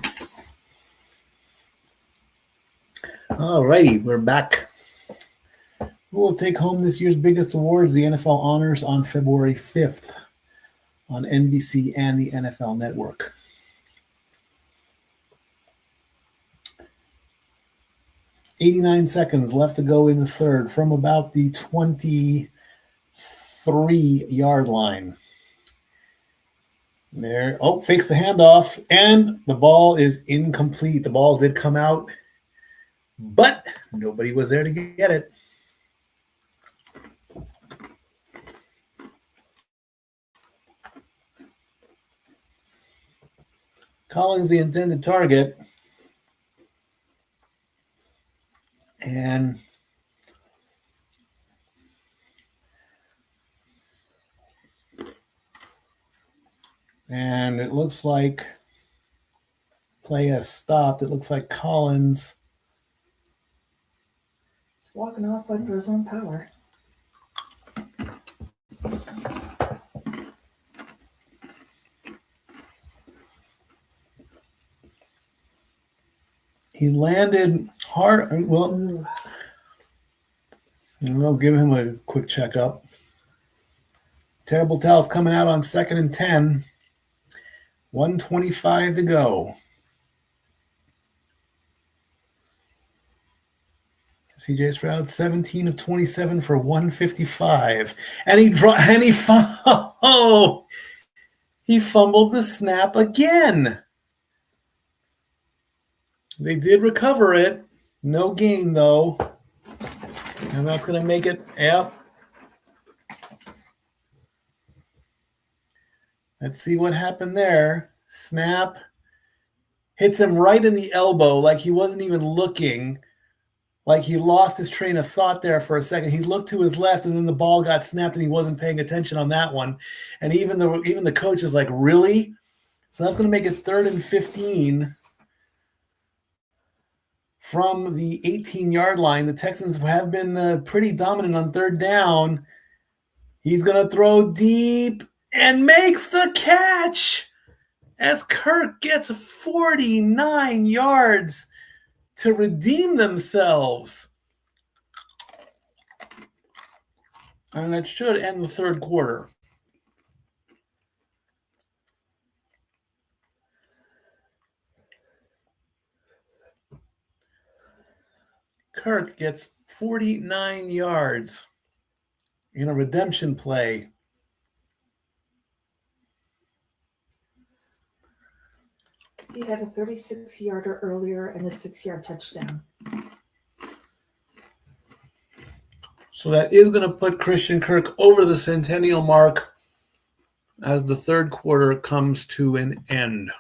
All righty, we're back. Who will take home this year's biggest awards, the NFL Honors, on February 5th on NBC and the NFL Network? "89 seconds left to go in the third from about the 23-yard line. There. Oh, fakes the handoff, and the ball is incomplete. The ball did come out, but nobody was there to get it. Collins, the intended target, and it looks like play has stopped. It looks like Collins He's walking off under his own power. he landed hard. Well, we'll give him a quick checkup. Terrible towels coming out on 2nd and 10. 1:25 to go. CJ Stroud, 17 of 27 for 155. And he he fumbled the snap again. They did recover it. No gain, though. And that's going to make it, yep. Let's see what happened there. Snap. Hits him right in the elbow like he wasn't even looking. Like he lost his train of thought there for a second. He looked to his left, and then the ball got snapped, and he wasn't paying attention on that one. And even the coach is like, really? So that's going to make it 3rd and 15 from the 18-yard line. The Texans have been pretty dominant on 3rd down. He's going to throw deep and makes the catch as Kirk gets 49 yards to redeem themselves. And that should end the third quarter. Kirk gets 49 yards in a redemption play. He had a 36-yarder earlier and a 6-yard touchdown. So that is going to put Christian Kirk over the centennial mark as the third quarter comes to an end.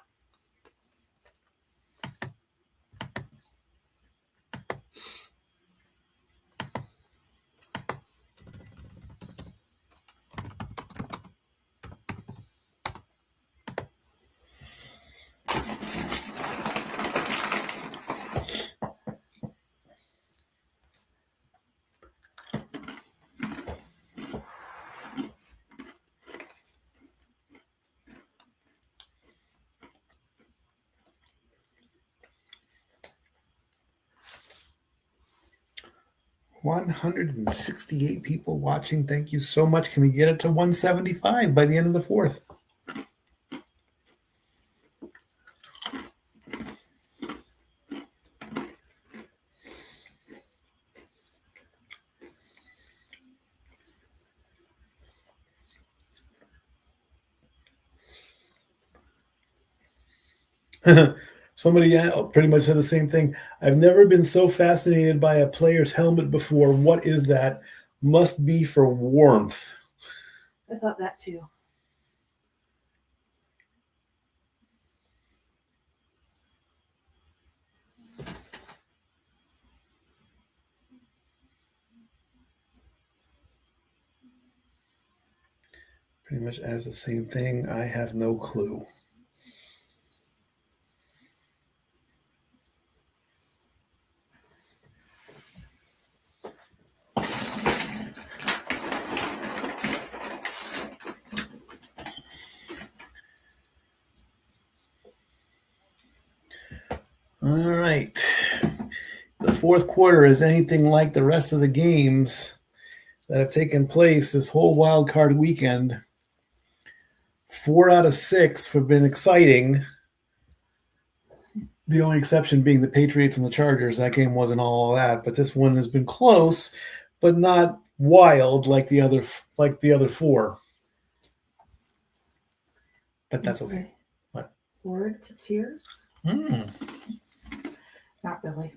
$168 people watching. Thank you so much. Can we get it to 175 by the end of the fourth? Somebody pretty much said the same thing. I've never been so fascinated by a player's helmet before. What is that? Must be for warmth. I thought that too. Pretty much as the same thing. I have no clue. All right. The fourth quarter is anything like the rest of the games that have taken place this whole wild card weekend. 4 out of 6 have been exciting. The only exception being the Patriots and the Chargers. That game wasn't all that, but this one has been close, but not wild like the other four. But that's okay. What? Word to tears? Not really.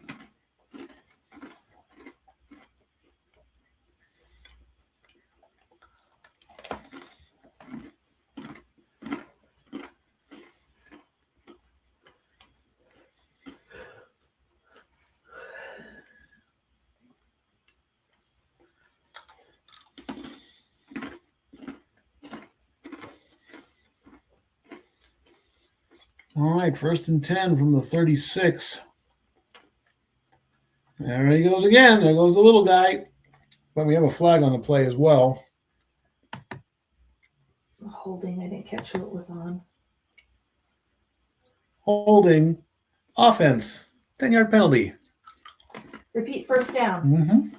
All right, 1st and 10 from the 36. There he goes again. There goes the little guy. But we have a flag on the play as well. Holding. I didn't catch who it was on. Holding. Offense. 10-yard penalty. Repeat, first down. Mm-hmm.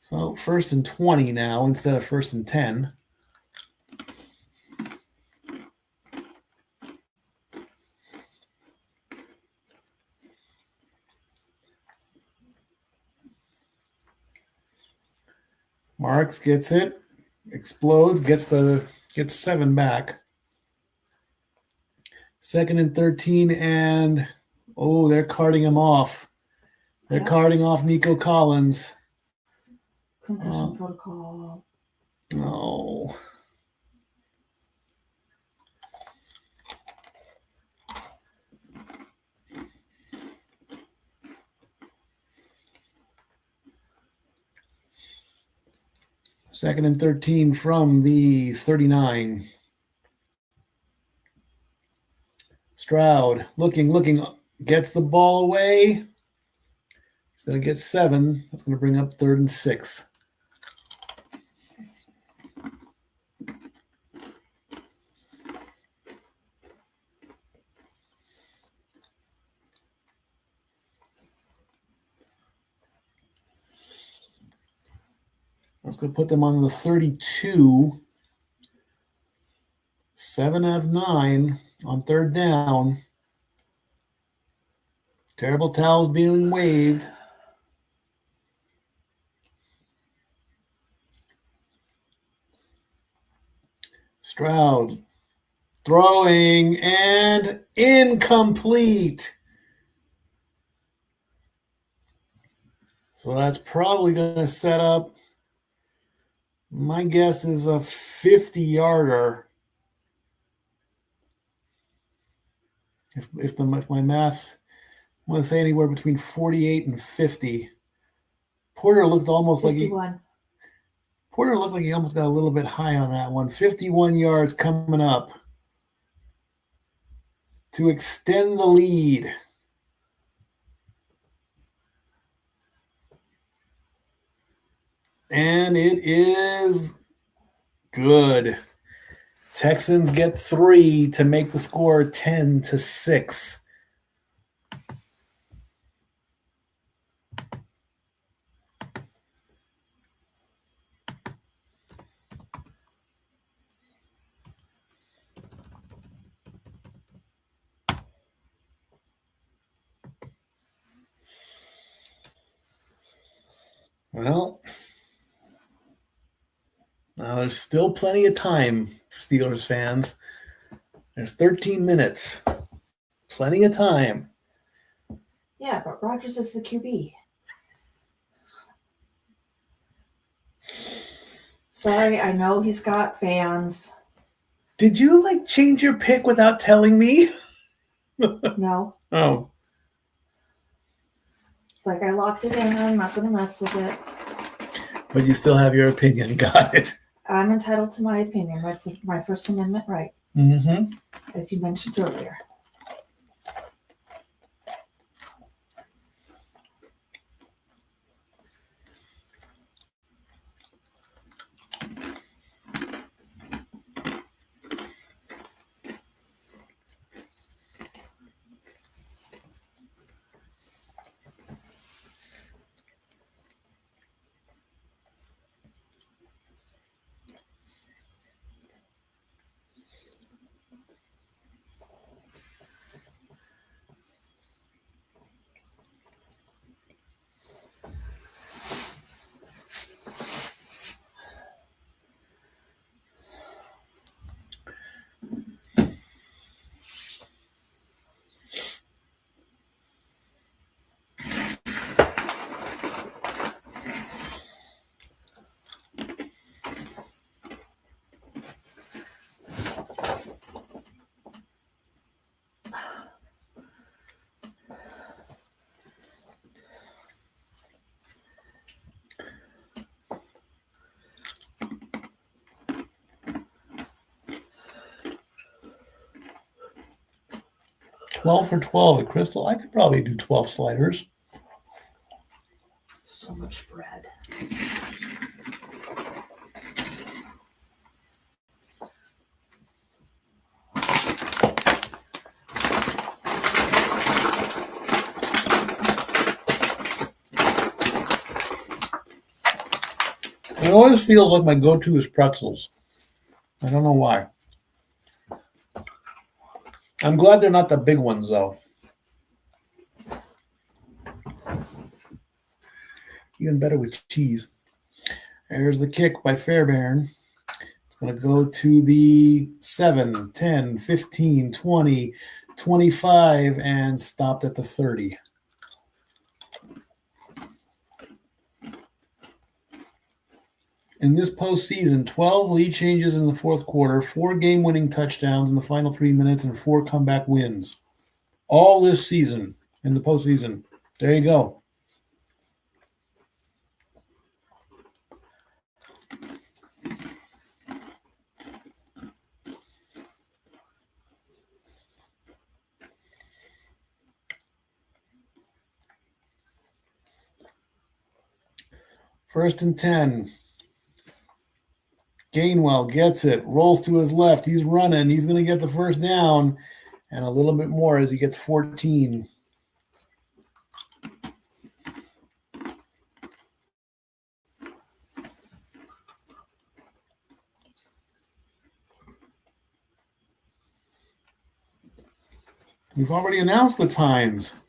So 1st and 20 now instead of 1st and 10. Marks gets it, explodes, gets 7 back. 2nd and 13, and they're carting him off. They're carting off Nico Collins. Concussion protocol. No. Second and 13 from the 39. Stroud looking, gets the ball away. He's going to get 7. That's going to bring up 3rd and 6. Let's go put them on the 32. 7 out of 9 on third down. Terrible towels being waved. Stroud throwing and incomplete. So that's probably going to set up, my guess is a 50-yarder. If my math, I want to say anywhere between 48 and 50. Porter looked almost 51. Porter looked like he almost got a little bit high on that one. 51 yards coming up to extend the lead. And it is good. Texans get 3 to make the score 10-6. Well, now there's still plenty of time, Steelers fans. There's 13 minutes. Plenty of time. Yeah, but Rodgers is the QB. Sorry, I know he's got fans. Did you change your pick without telling me? No. Oh. It's like I locked it in. I'm not going to mess with it. But you still have your opinion. Got it. I'm entitled to my opinion. That's my First Amendment right. Mm-hmm. As you mentioned earlier. $12 for $12 at Crystal. I could probably do 12 sliders. So much bread. It always feels like my go-to is pretzels. I don't know why. I'm glad they're not the big ones, though. Even better with cheese. There's the kick by Fairbairn. It's going to go to the 7, 10, 15, 20, 25, and stopped at the 30. In this postseason, 12 lead changes in the fourth quarter, 4 game-winning touchdowns in the final 3 minutes, and 4 comeback wins. All this season in the postseason. There you go. First and 10. Gainwell gets it, rolls to his left. He's running. He's going to get the first down and a little bit more as he gets 14. We've already announced the times.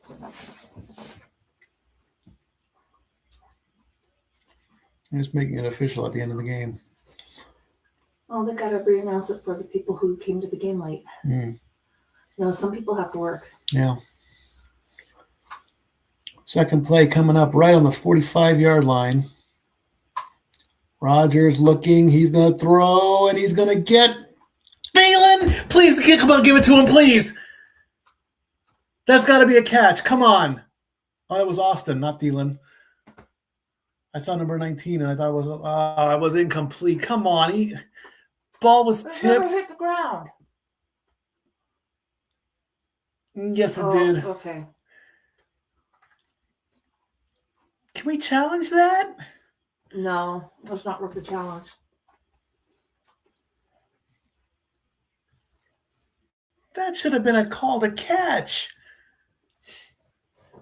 I'm just making it official at the end of the game. Oh, they gotta re-announce it for the people who came to the game late. Mm. You know, some people have to work. Yeah. Second play coming up right on the 45-yard line. Rodgers looking. He's going to throw, and he's going to get Thielen. Please, come on, give it to him, please. That's got to be a catch. Come on. Oh, it was Austin, not Thielen. I saw number 19, and I thought it was incomplete. Come on. Ball was It never tipped. hit the ground. Yes, it did. Okay. Can we challenge that? No, that's not worth the challenge. That should have been a call to catch.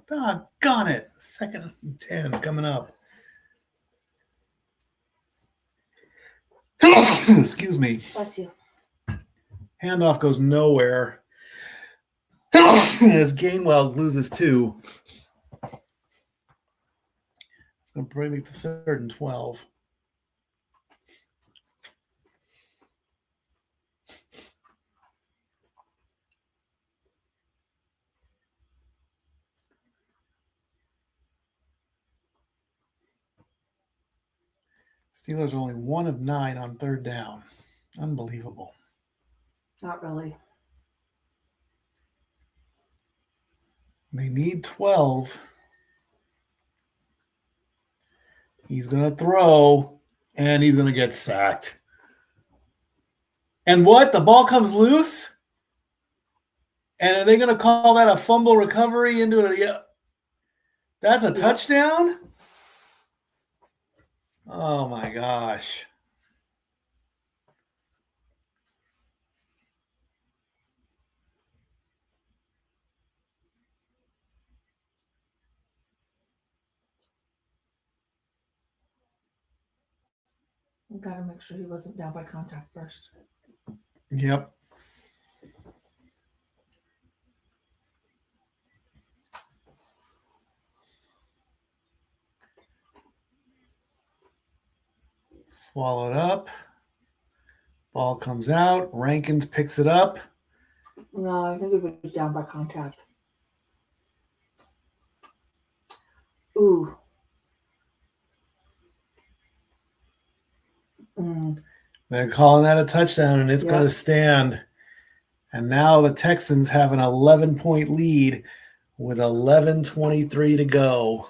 Doggone it. 2nd and 10 coming up. Excuse me. Bless you. Handoff goes nowhere. As Gainwell loses 2. It's going to bring me to 3rd and 12. Steelers are only 1 of 9 on 3rd down. Unbelievable. Not really. They need 12. He's going to throw, and he's going to get sacked. And what? The ball comes loose? And are they going to call that a fumble recovery into a... That's a touchdown? Oh, my gosh. We gotta make sure he wasn't down by contact first. Yep. Swallowed up. Ball comes out. Rankins picks it up. No, I think he was down by contact. Ooh. They're calling that a touchdown, and it's going to stand. And now the Texans have an 11-point lead with 11:23 to go.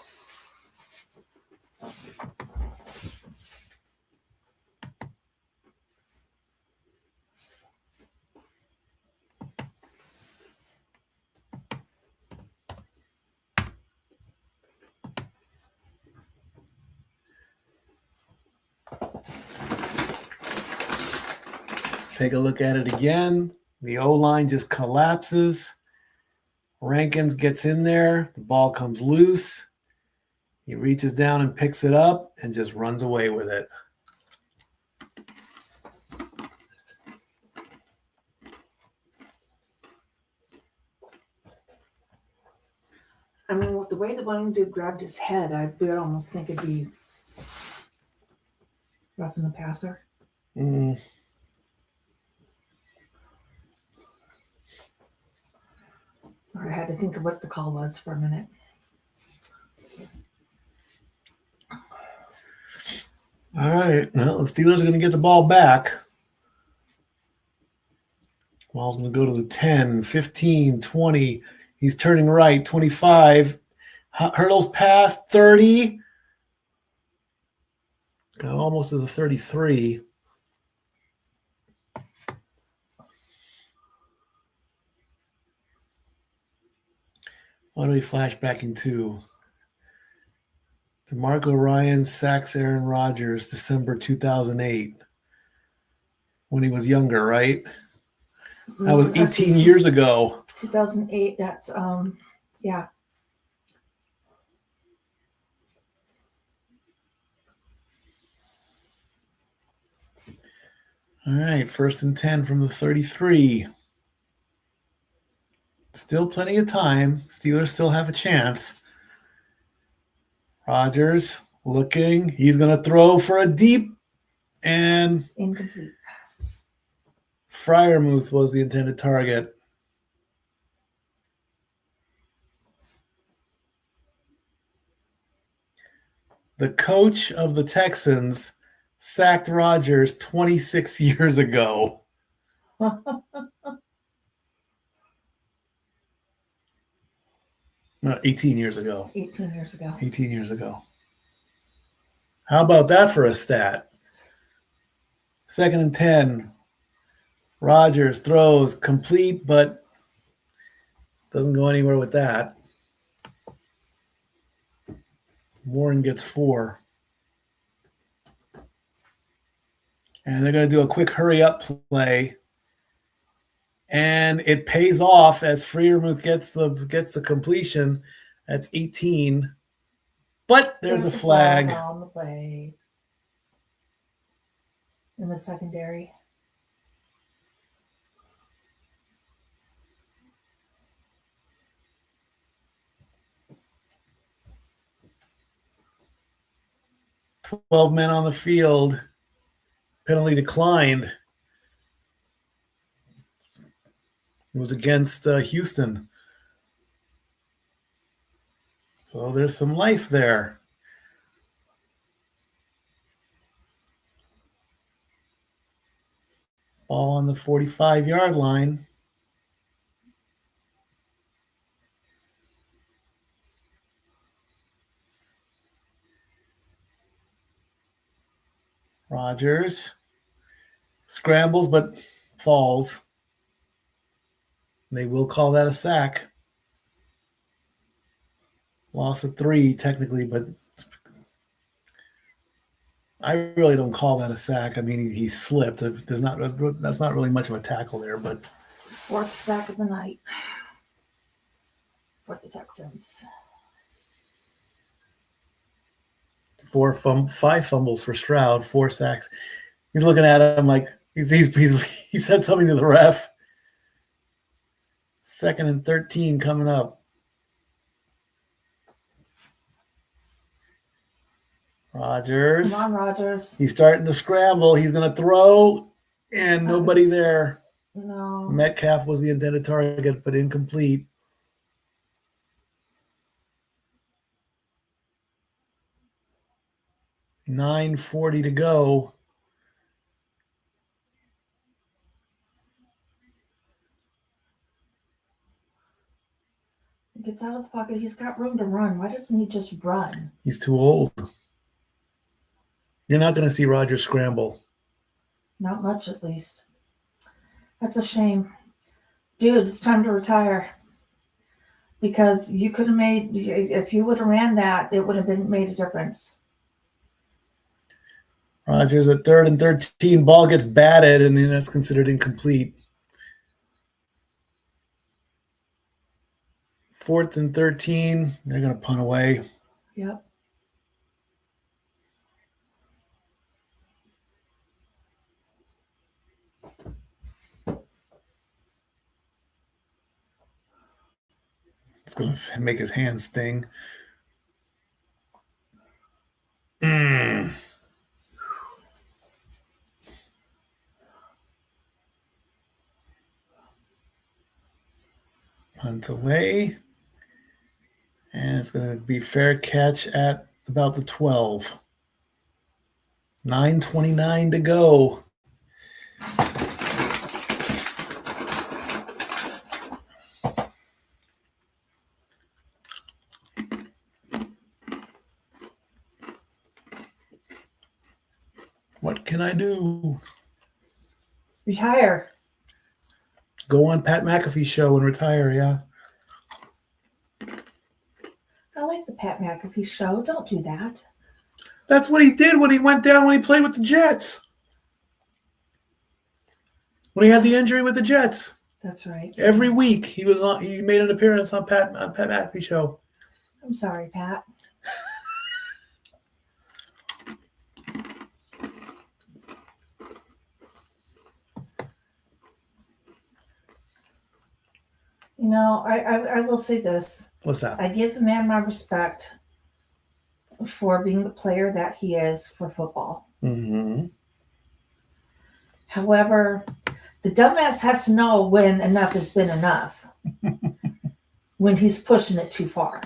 Let's take a look at it again. The O-line just collapses. Rankins gets in there. The ball comes loose. He reaches down and picks it up and just runs away with it. I mean, with the way the one dude grabbed his head, I would almost think it'd be roughing the passer. Or I had to think of what the call was for a minute. All right. Well, the Steelers are going to get the ball back. Ball's going to go to the 10, 15, 20. He's turning right, 25. Hurdles past 30. Got almost to the 33. What do we flash back into? DeMarco Ryan sacks Aaron Rodgers December 2008 when he was younger, right? That was 18 years ago. 2008, that's, yeah. All right, 1st and 10 from the 33. Still plenty of time. Steelers still have a chance. Rodgers looking. He's going to throw for a deep, and Incomplete. Freiermuth was the intended target. The coach of the Texans sacked Rodgers 26 years ago. No, 18 years ago. 18 years ago. 18 years ago. How about that for a stat? 2nd and 10. Rodgers throws complete, but doesn't go anywhere with that. Warren gets 4. And they're going to do a quick hurry-up play. And it pays off as Freiermuth gets the completion. That's 18. But there's a flag. On the play. In the secondary. "12 men on the field. Penalty declined." It was against Houston. So there's some life there. Ball on the 45-yard line. Rodgers scrambles but falls. They will call that a sack. Loss of 3 technically, but I really don't call that a sack. I mean, he slipped. That's not really much of a tackle there, but 4th sack of the night for the Texans. 5 fumbles for Stroud, 4 sacks. He's looking at him like he said something to the ref. 2nd and 13 coming up. Rodgers. Come on, Rodgers. He's starting to scramble. He's going to throw, and nobody there. No. Metcalf was the intended target, but incomplete. $9:40 to go. He gets out of the pocket. He's got room to run. Why doesn't he just run? He's too old. You're not going to see Rodgers scramble. Not much, at least. That's a shame. Dude, it's time to retire. Because you could have made, if you would have ran that, it would have made a difference. Rodgers at 3rd and 13. Ball gets batted, and then that's considered incomplete. 4th and 13. They're going to punt away. Yep. It's going to make his hands sting. Punt away. And it's going to be fair catch at about the 12. 9:29 to go. What can I do? Retire. Go on Pat McAfee's show and retire, yeah. I like the Pat McAfee show. Don't do that. That's what he did when he went down when he played with the Jets. When he had the injury with the Jets. That's right. Every week he made an appearance on Pat McAfee's show. I'm sorry, Pat. I will say this. What's that? I give the man my respect for being the player that he is for football. Mm-hmm. However, the dumbass has to know when enough has been enough. When he's pushing it too far.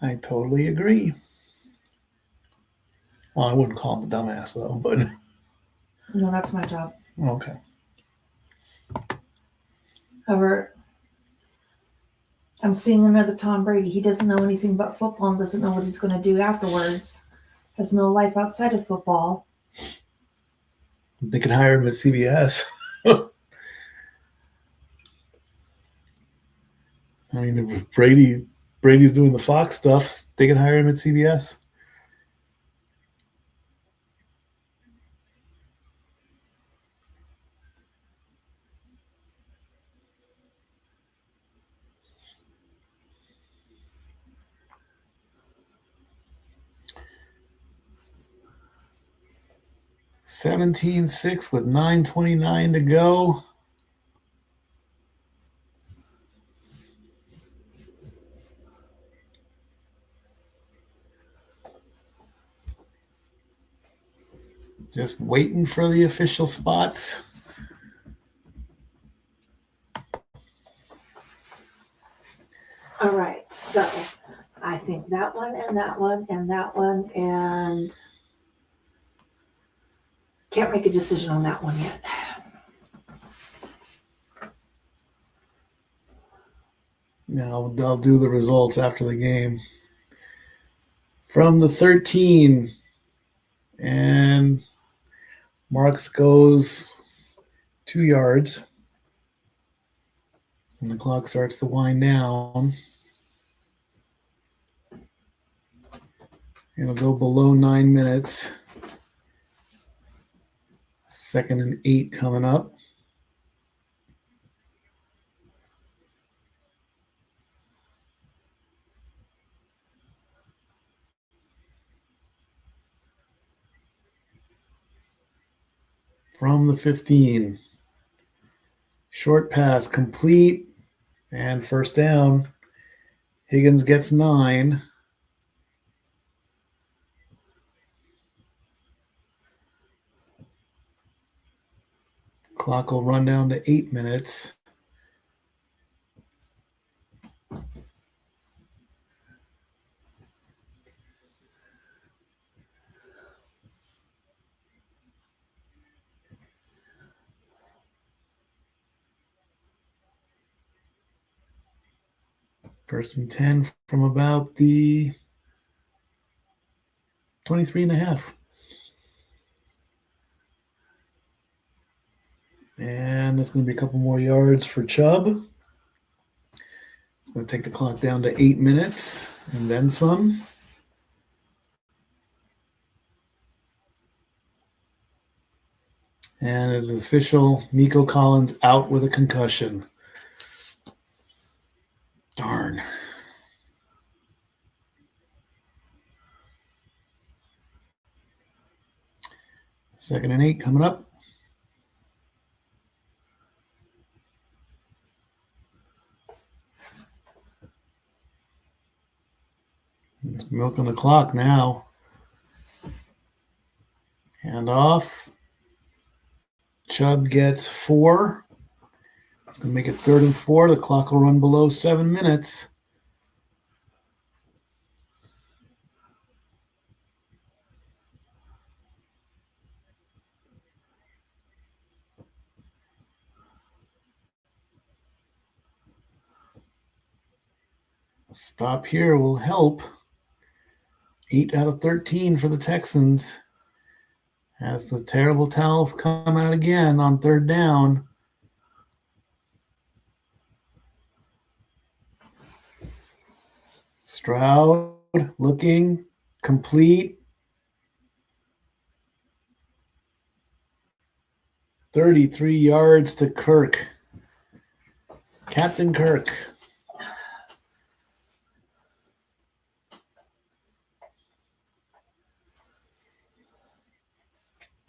I totally agree. Well, I wouldn't call him a dumbass, though, but No, that's my job. okay. However, I'm seeing another Tom Brady. He doesn't know anything about football and doesn't know what he's going to do afterwards. Has no life outside of football. They can hire him at CBS. I mean, if Brady's doing the Fox stuff, they can hire him at CBS. (17-6) with 9:29 to go. Just waiting for the official spots. All right, so I think that one and that one and that one and can't make a decision on that one yet. Now I'll do the results after the game. From the 13, and Marks goes 2 yards. And the clock starts to wind down. It'll go below 9 minutes. 2nd and 8 coming up. From the 15. Short pass complete and first down. Higgins gets 9. Clock will run down to 8 minutes. First and 10 from about the 23 and a half. And it's going to be a couple more yards for Chubb. It's going to take the clock down to 8 minutes and then some. And it's official, Nico Collins out with a concussion. Darn. Second and 8 coming up. It's milking the clock now. Hand off. Chubb gets 4. It's going to make it 3rd and 4. The clock will run below 7 minutes. Stop here will help. 8 out of 13 for the Texans. As the terrible towels come out again on 3rd down. Stroud looking complete. 33 yards to Kirk. Captain Kirk.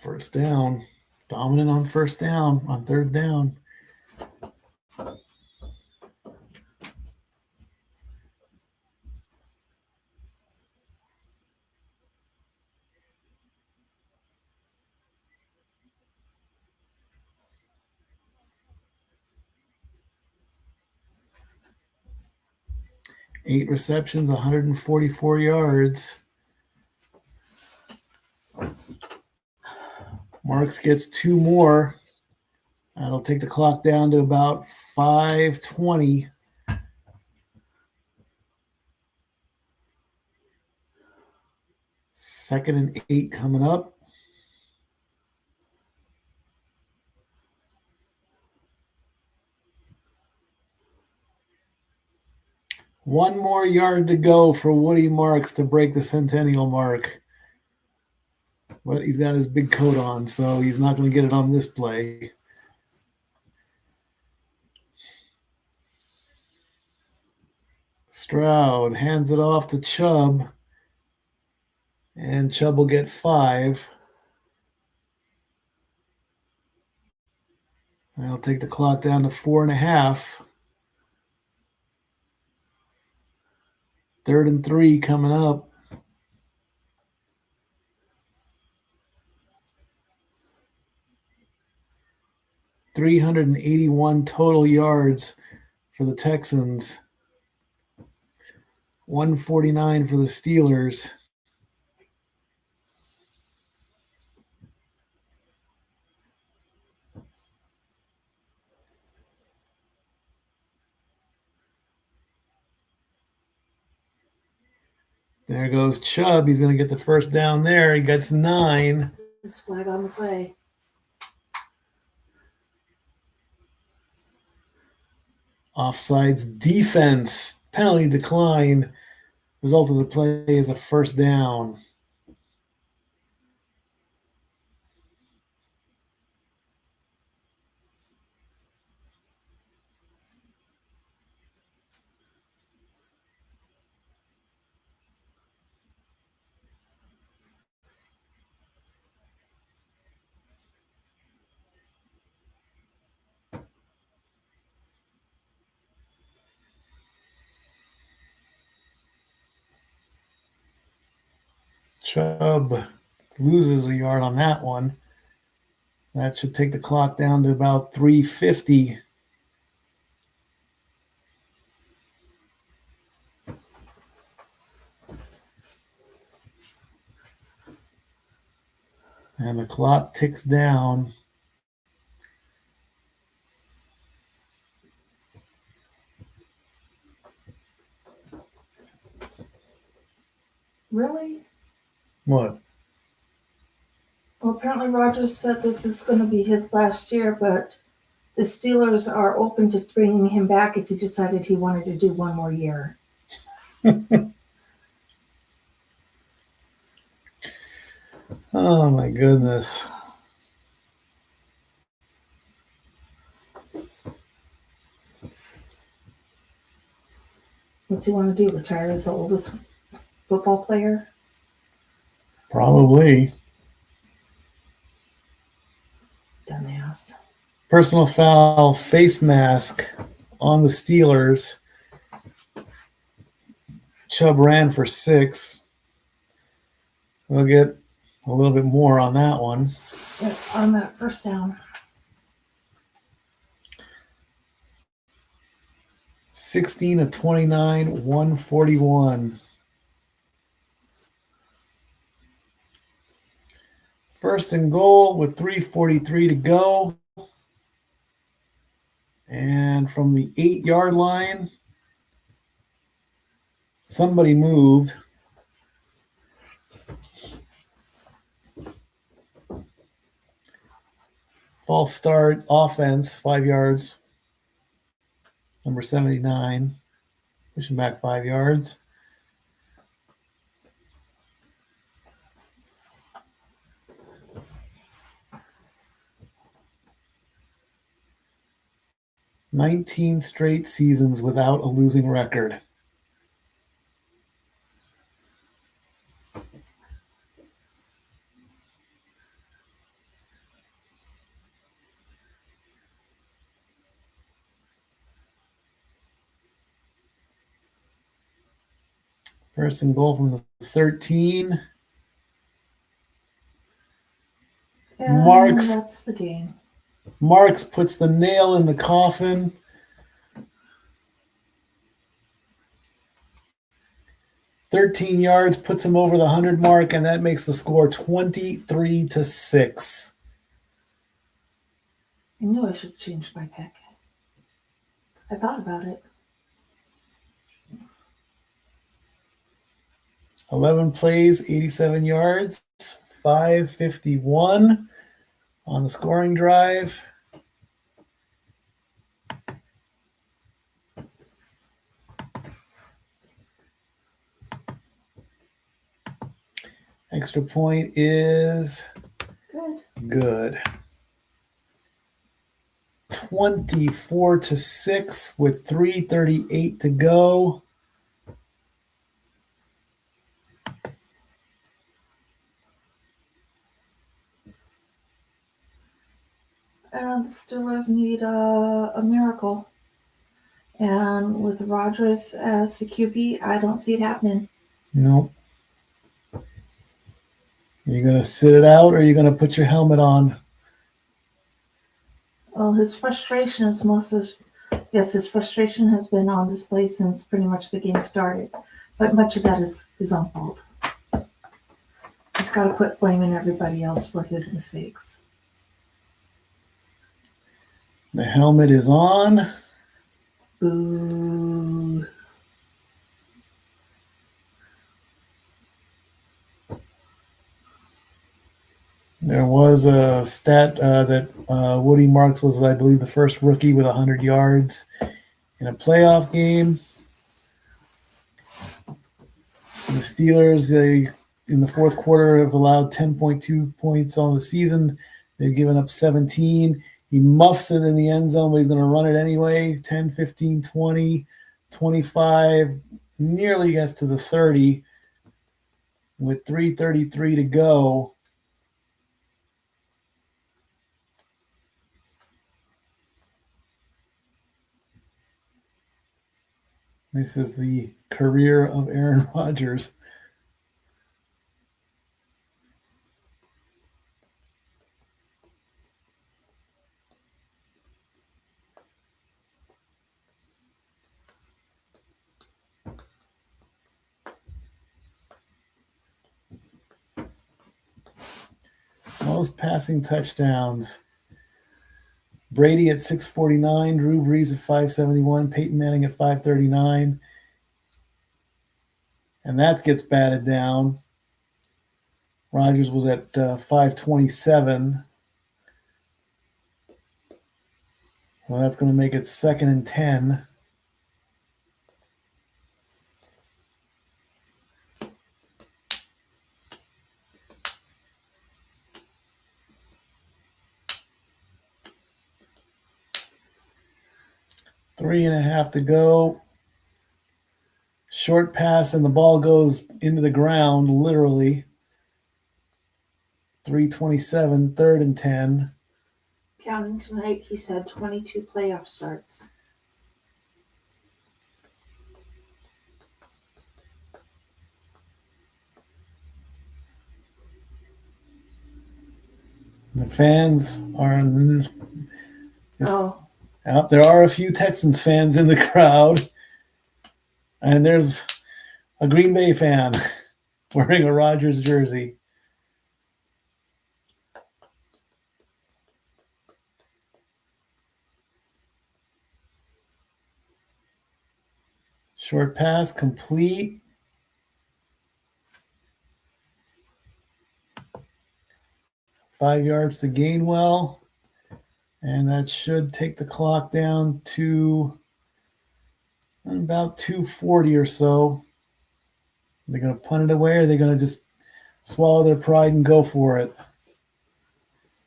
First down. Dominant on first down, on third down. Eight receptions, 144 yards. Marks gets two more. That'll take the clock down to about 5:20. Second and 8 coming up. One more yard to go for Woody Marks to break the centennial mark. But he's got his big coat on, so he's not going to get it on this play. Stroud hands it off to Chubb. And Chubb will get 5. That'll take the clock down to 4.5. Third and 3 coming up. $381 total yards for the Texans. 149 for the Steelers. There goes Chubb. He's going to get the first down there. He gets 9. Just flag on the play. Offsides defense. Penalty decline. Result of the play is a first down. Chubb loses a yard on that one. That should take the clock down to about 3:50. And the clock ticks down. Really? What? Well, apparently Rogers said this is going to be his last year, but the Steelers are open to bringing him back if he decided he wanted to do one more year. Oh, my goodness. What's he want to do? Retire as the oldest football player? Probably. Dumbass. Personal foul, face mask on the Steelers. Chubb ran for 6. We'll get a little bit more on that one. On that first down. 16 of 29, 141. First and goal with 3:43 to go. And from the 8-yard line, somebody moved. False start, offense, 5 yards. Number 79, pushing back 5 yards. "19 straight seasons without a losing record." First and goal from the 13. And Marks. that's the game. Marks puts the nail in the coffin. "13 yards puts him over the 100 mark, and that makes the score 23-6. I knew I should change my pick. I thought about it. 11 plays, 87 yards, 551 on the scoring drive. Extra point is good. 24-6 with 3:38 to go. And the Steelers need a miracle. And with Rodgers as the QB, I don't see it happening. Nope. You going to sit it out, or are you going to put your helmet on? Well, his frustration is his frustration has been on display since pretty much the game started. But much of that is his own fault. He's got to quit blaming everybody else for his mistakes. The helmet is on. Boo. There was a stat that Woody Marks was, I believe, the first rookie with 100 yards in a playoff game. The Steelers, in the fourth quarter, have allowed 10.2 points on the season. They've given up 17. He muffs it in the end zone, but he's going to run it anyway. 10, 15, 20, 25, nearly gets to the 30 with 3:33 to go. This is the career of Aaron Rodgers. Most passing touchdowns. Brady at 649, Drew Brees at 571, Peyton Manning at 539. And that gets batted down. Rodgers was at 527. Well, that's going to make it 2nd and 10. Three and a half to go. Short pass, and the ball goes into the ground, literally. 3:27, 3rd and 10. Counting tonight, he's had 22 playoff starts. The fans are. Oh. There are a few Texans fans in the crowd. And there's a Green Bay fan wearing a Rodgers jersey. Short pass, complete. Five yards to Gainwell. And that should take the clock down to about 2:40 or so. They're going to punt it away, or they're going to just swallow their pride and go for it?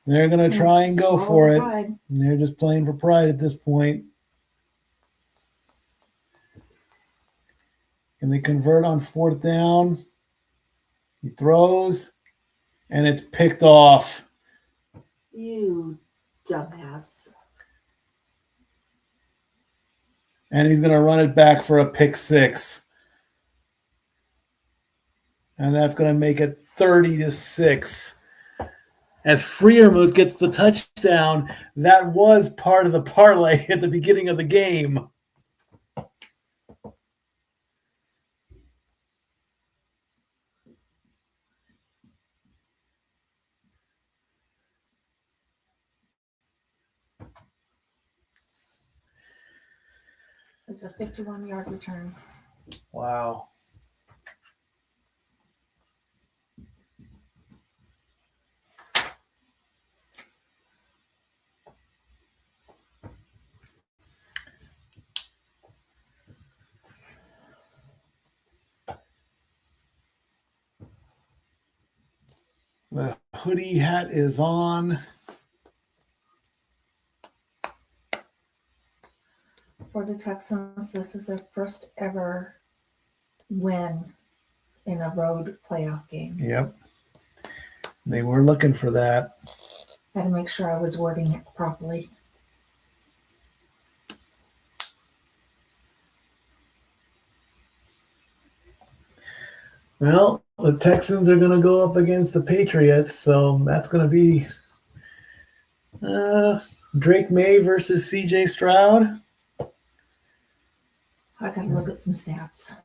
They're going to try and go for it. And they're just playing for pride at this point. Can they convert on 4th down? He throws, and it's picked off. You dumbass. And he's going to run it back for a pick 6. And that's going to make it 30-6. As Freiermuth gets the touchdown, that was part of the parlay at the beginning of the game. It's a 51-yard return. Wow. The hoodie hat is on. For the Texans, this is their first ever win in a road playoff game. Yep. They were looking for that. I had to make sure I was wording it properly. Well, the Texans are going to go up against the Patriots, so that's going to be Drake May versus CJ Stroud. I gotta look at some stats.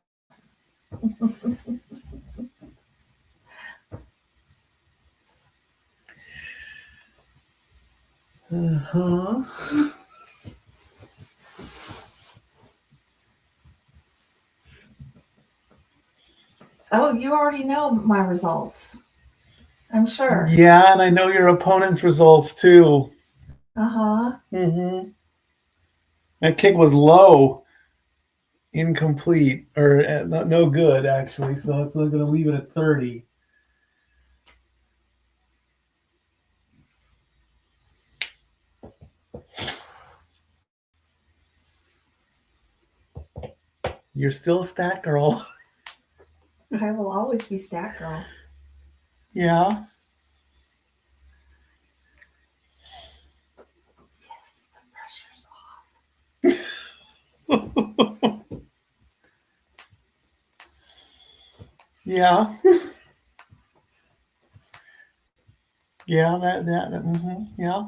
Uh-huh. Oh, you already know my results. I'm sure. Yeah, and I know your opponent's results too. Uh-huh. Mm-hmm. That kick was low, incomplete, or no good, actually. So it's going to leave it at 30. You're still a stat girl. I will always be stat girl. Yeah. Yes, the pressure's off. Yeah. Yeah, yeah.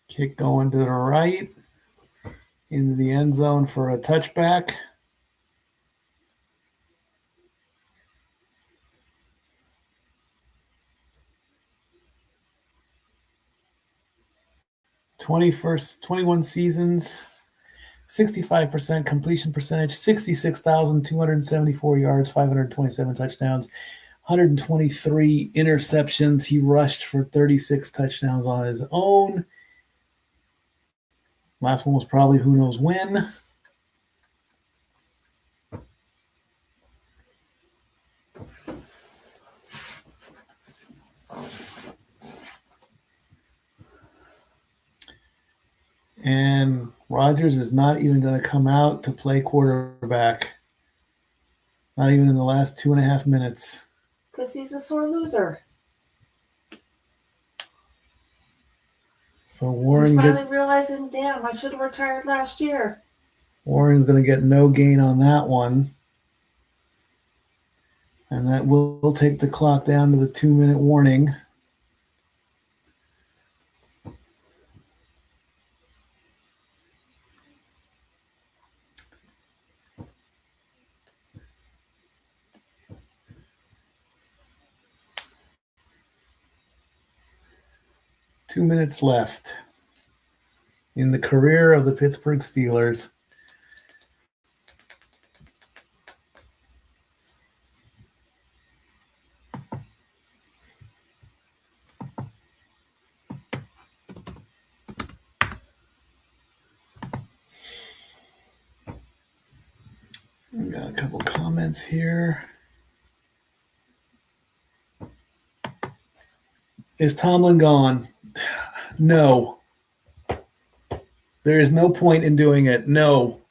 Kick going to the right into the end zone for a touchback. '21 seasons, 65% completion percentage, 66,274 yards, 527 touchdowns, 123 interceptions. He rushed for 36 touchdowns on his own. Last one was probably who knows when. And Rodgers is not even going to come out to play quarterback. Not even in the last 2.5 minutes. Because he's a sore loser. So He's finally realizing, damn, I should have retired last year. Warren's going to get no gain on that one. And that will take the clock down to the 2-minute warning. Two minutes left in the career of the Pittsburgh Steelers. We got a couple comments here. Is Tomlin gone? No. There is no point in doing it. No.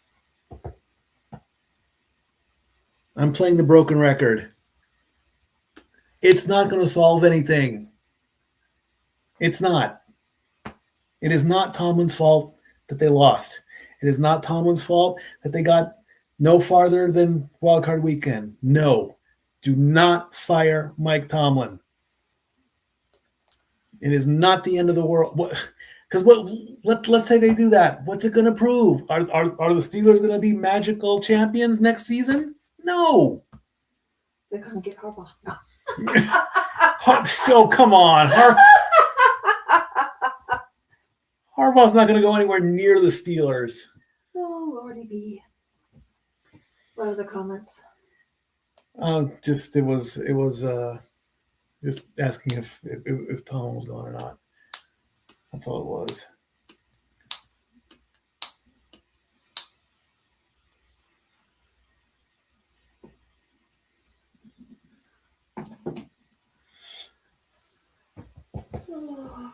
I'm playing the broken record. It's not going to solve anything. It's not. It is not Tomlin's fault that they lost. It is not Tomlin's fault that they got no farther than wildcard weekend. No. Do not fire Mike Tomlin. It is not the end of the world. Because let's say they do that. What's it going to prove? Are the Steelers going to be magical champions next season? No. They're going to get Harbaugh. No. So come on. Harbaugh's not going to go anywhere near the Steelers. Oh, Lordy B. What are the comments? Just it was just asking if Tom was gone or not. That's all it was. Oh.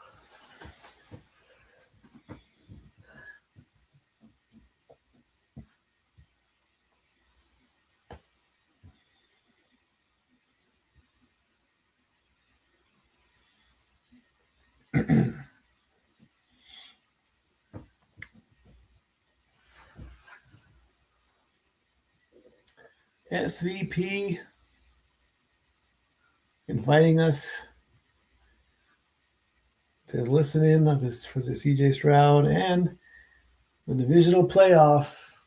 SVP inviting us to listen in on this for the CJ Stroud and the divisional playoffs.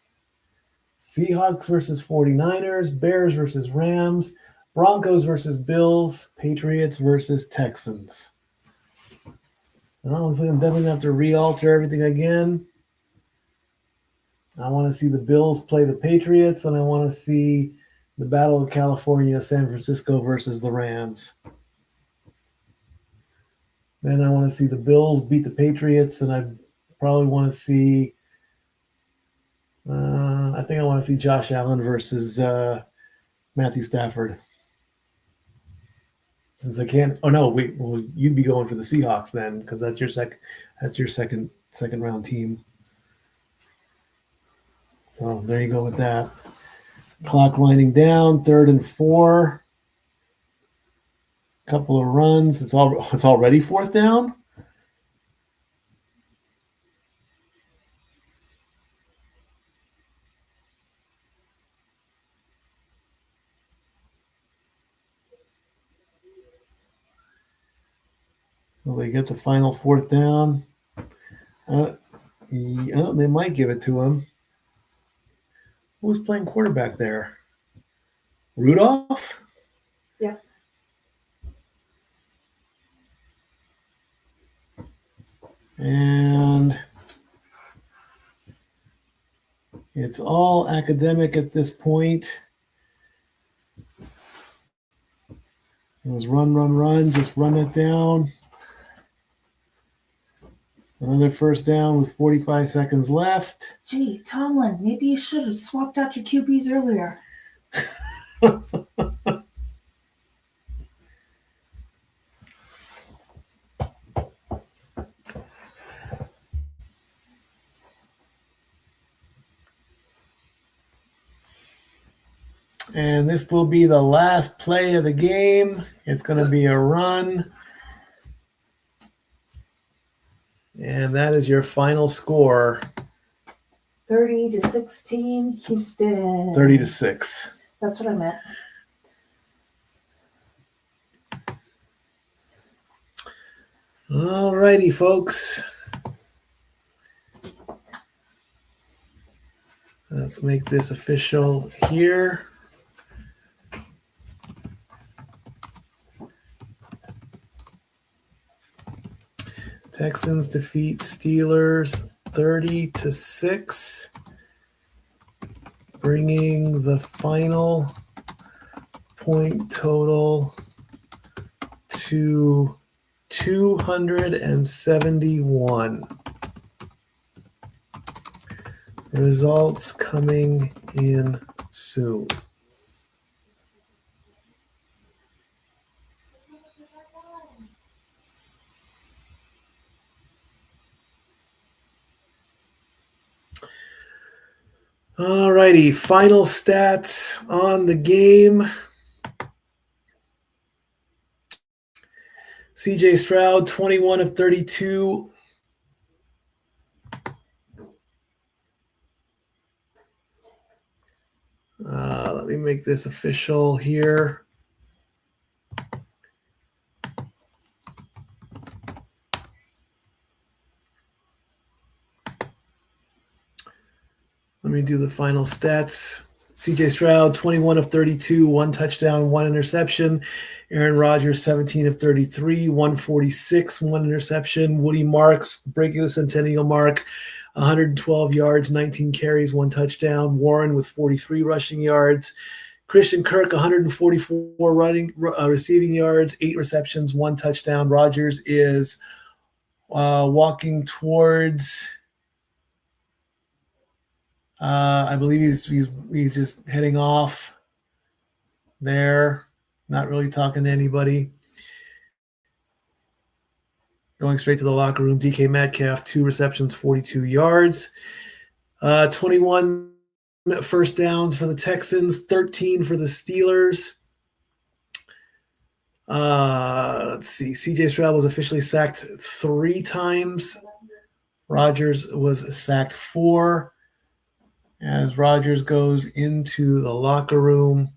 Seahawks versus 49ers, Bears versus Rams, Broncos versus Bills, Patriots versus Texans. I don't think I'm definitely going to have to re-alter everything again. I want to see the Bills play the Patriots, and I want to see the Battle of California, San Francisco versus the Rams. Then I want to see the Bills beat the Patriots, and I probably want to see I think I want to see Josh Allen versus Matthew Stafford. Since I can't, oh no, wait, well you'd be going for the Seahawks then, because that's your second round team. So there you go with that. Clock winding down, 3rd and 4. Couple of runs. It's already 4th down. Will they get the final 4th down? Yeah, they might give it to him. Who was playing quarterback there? Rudolph? Yeah. And it's all academic at this point. It was run, just run it down. Another 1st down with 45 seconds left. Gee, Tomlin, maybe you should have swapped out your QBs earlier. And this will be the last play of the game. It's going to be a run. And that is your final score. 30-16, Houston. 30-6. That's what I meant. All righty, folks. Let's make this official here. Texans defeat Steelers 30-6, bringing the final point total to 271. Results coming in soon. All righty, final stats on the game. CJ Stroud, 21 of 32. Let me make this official here. Let me do the final stats. CJ Stroud, 21 of 32, 1 touchdown, 1 interception. Aaron Rodgers, 17 of 33, 146, 1 interception. Woody Marks, breaking the centennial mark, 112 yards, 19 carries, 1 touchdown. Warren with 43 rushing yards. Christian Kirk, 144 receiving yards, 8 receptions, 1 touchdown. Rodgers is walking towards... I believe he's just heading off there, not really talking to anybody. Going straight to the locker room. DK Metcalf, 2 receptions, 42 yards. 21 first downs for the Texans, 13 for the Steelers. Let's see. CJ Stroud was officially sacked 3 times. Rodgers was sacked 4. As Rodgers goes into the locker room.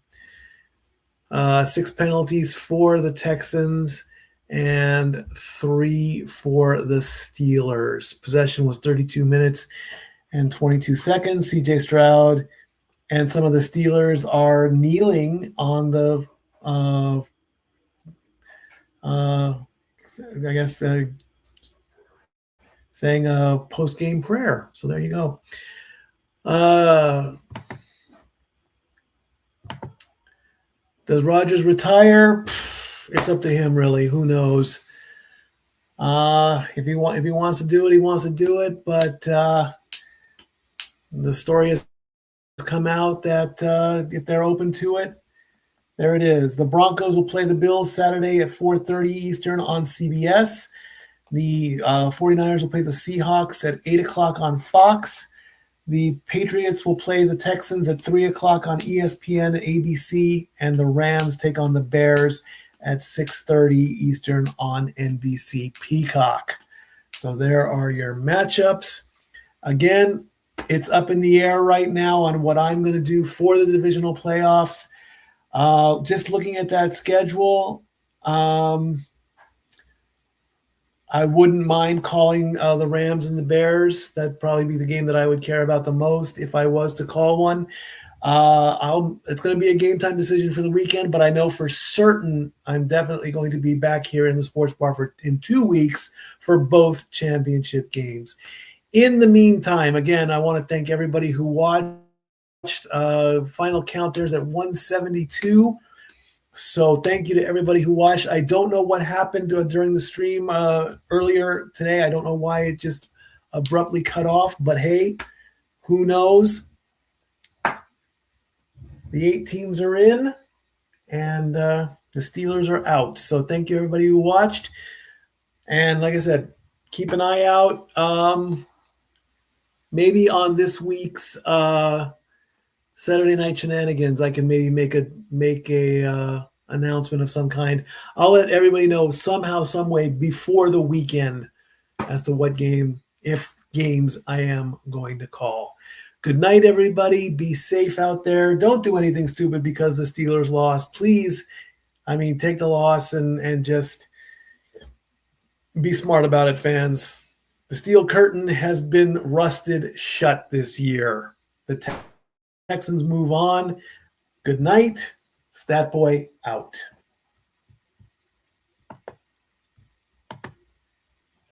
6 penalties for the Texans and 3 for the Steelers. Possession was 32 minutes and 22 seconds. CJ Stroud and some of the Steelers are kneeling on the, saying a post-game prayer. So there you go. Does Rodgers retire? It's up to him, really. Who knows? If he wants to do it, he wants to do it. But the story has come out that if they're open to it, there it is. The Broncos will play the Bills Saturday at 4:30 Eastern on CBS. The 49ers will play the Seahawks at 8 o'clock on Fox. The Patriots will play the Texans at 3 o'clock on ESPN, ABC, and the Rams take on the Bears at 6:30 Eastern on NBC Peacock. So there are your matchups. Again, it's up in the air right now on what I'm going to do for the divisional playoffs. Just looking at that schedule, I wouldn't mind calling the Rams and the Bears. That'd probably be the game that I would care about the most if I was to call one. It's going to be a game time decision for the weekend, but I know for certain I'm definitely going to be back here in the sports bar in 2 weeks for both championship games. In the meantime, again, I want to thank everybody who watched. Final count there's at 172. So thank you to everybody who watched. I don't know what happened during the stream earlier today. I don't know why it just abruptly cut off, but hey, who knows? The 8 teams are in, and the Steelers are out. So thank you, everybody who watched. And like I said, keep an eye out. Maybe on this week's Saturday Night Shenanigans, I can maybe make a announcement of some kind. I'll let everybody know somehow, some way before the weekend as to what games I am going to call. Good night, everybody. Be safe out there. Don't do anything stupid because the Steelers lost. Please, take the loss and just be smart about it, fans. The Steel Curtain has been rusted shut this year. The Texans move on. Good night. Stat Boy out.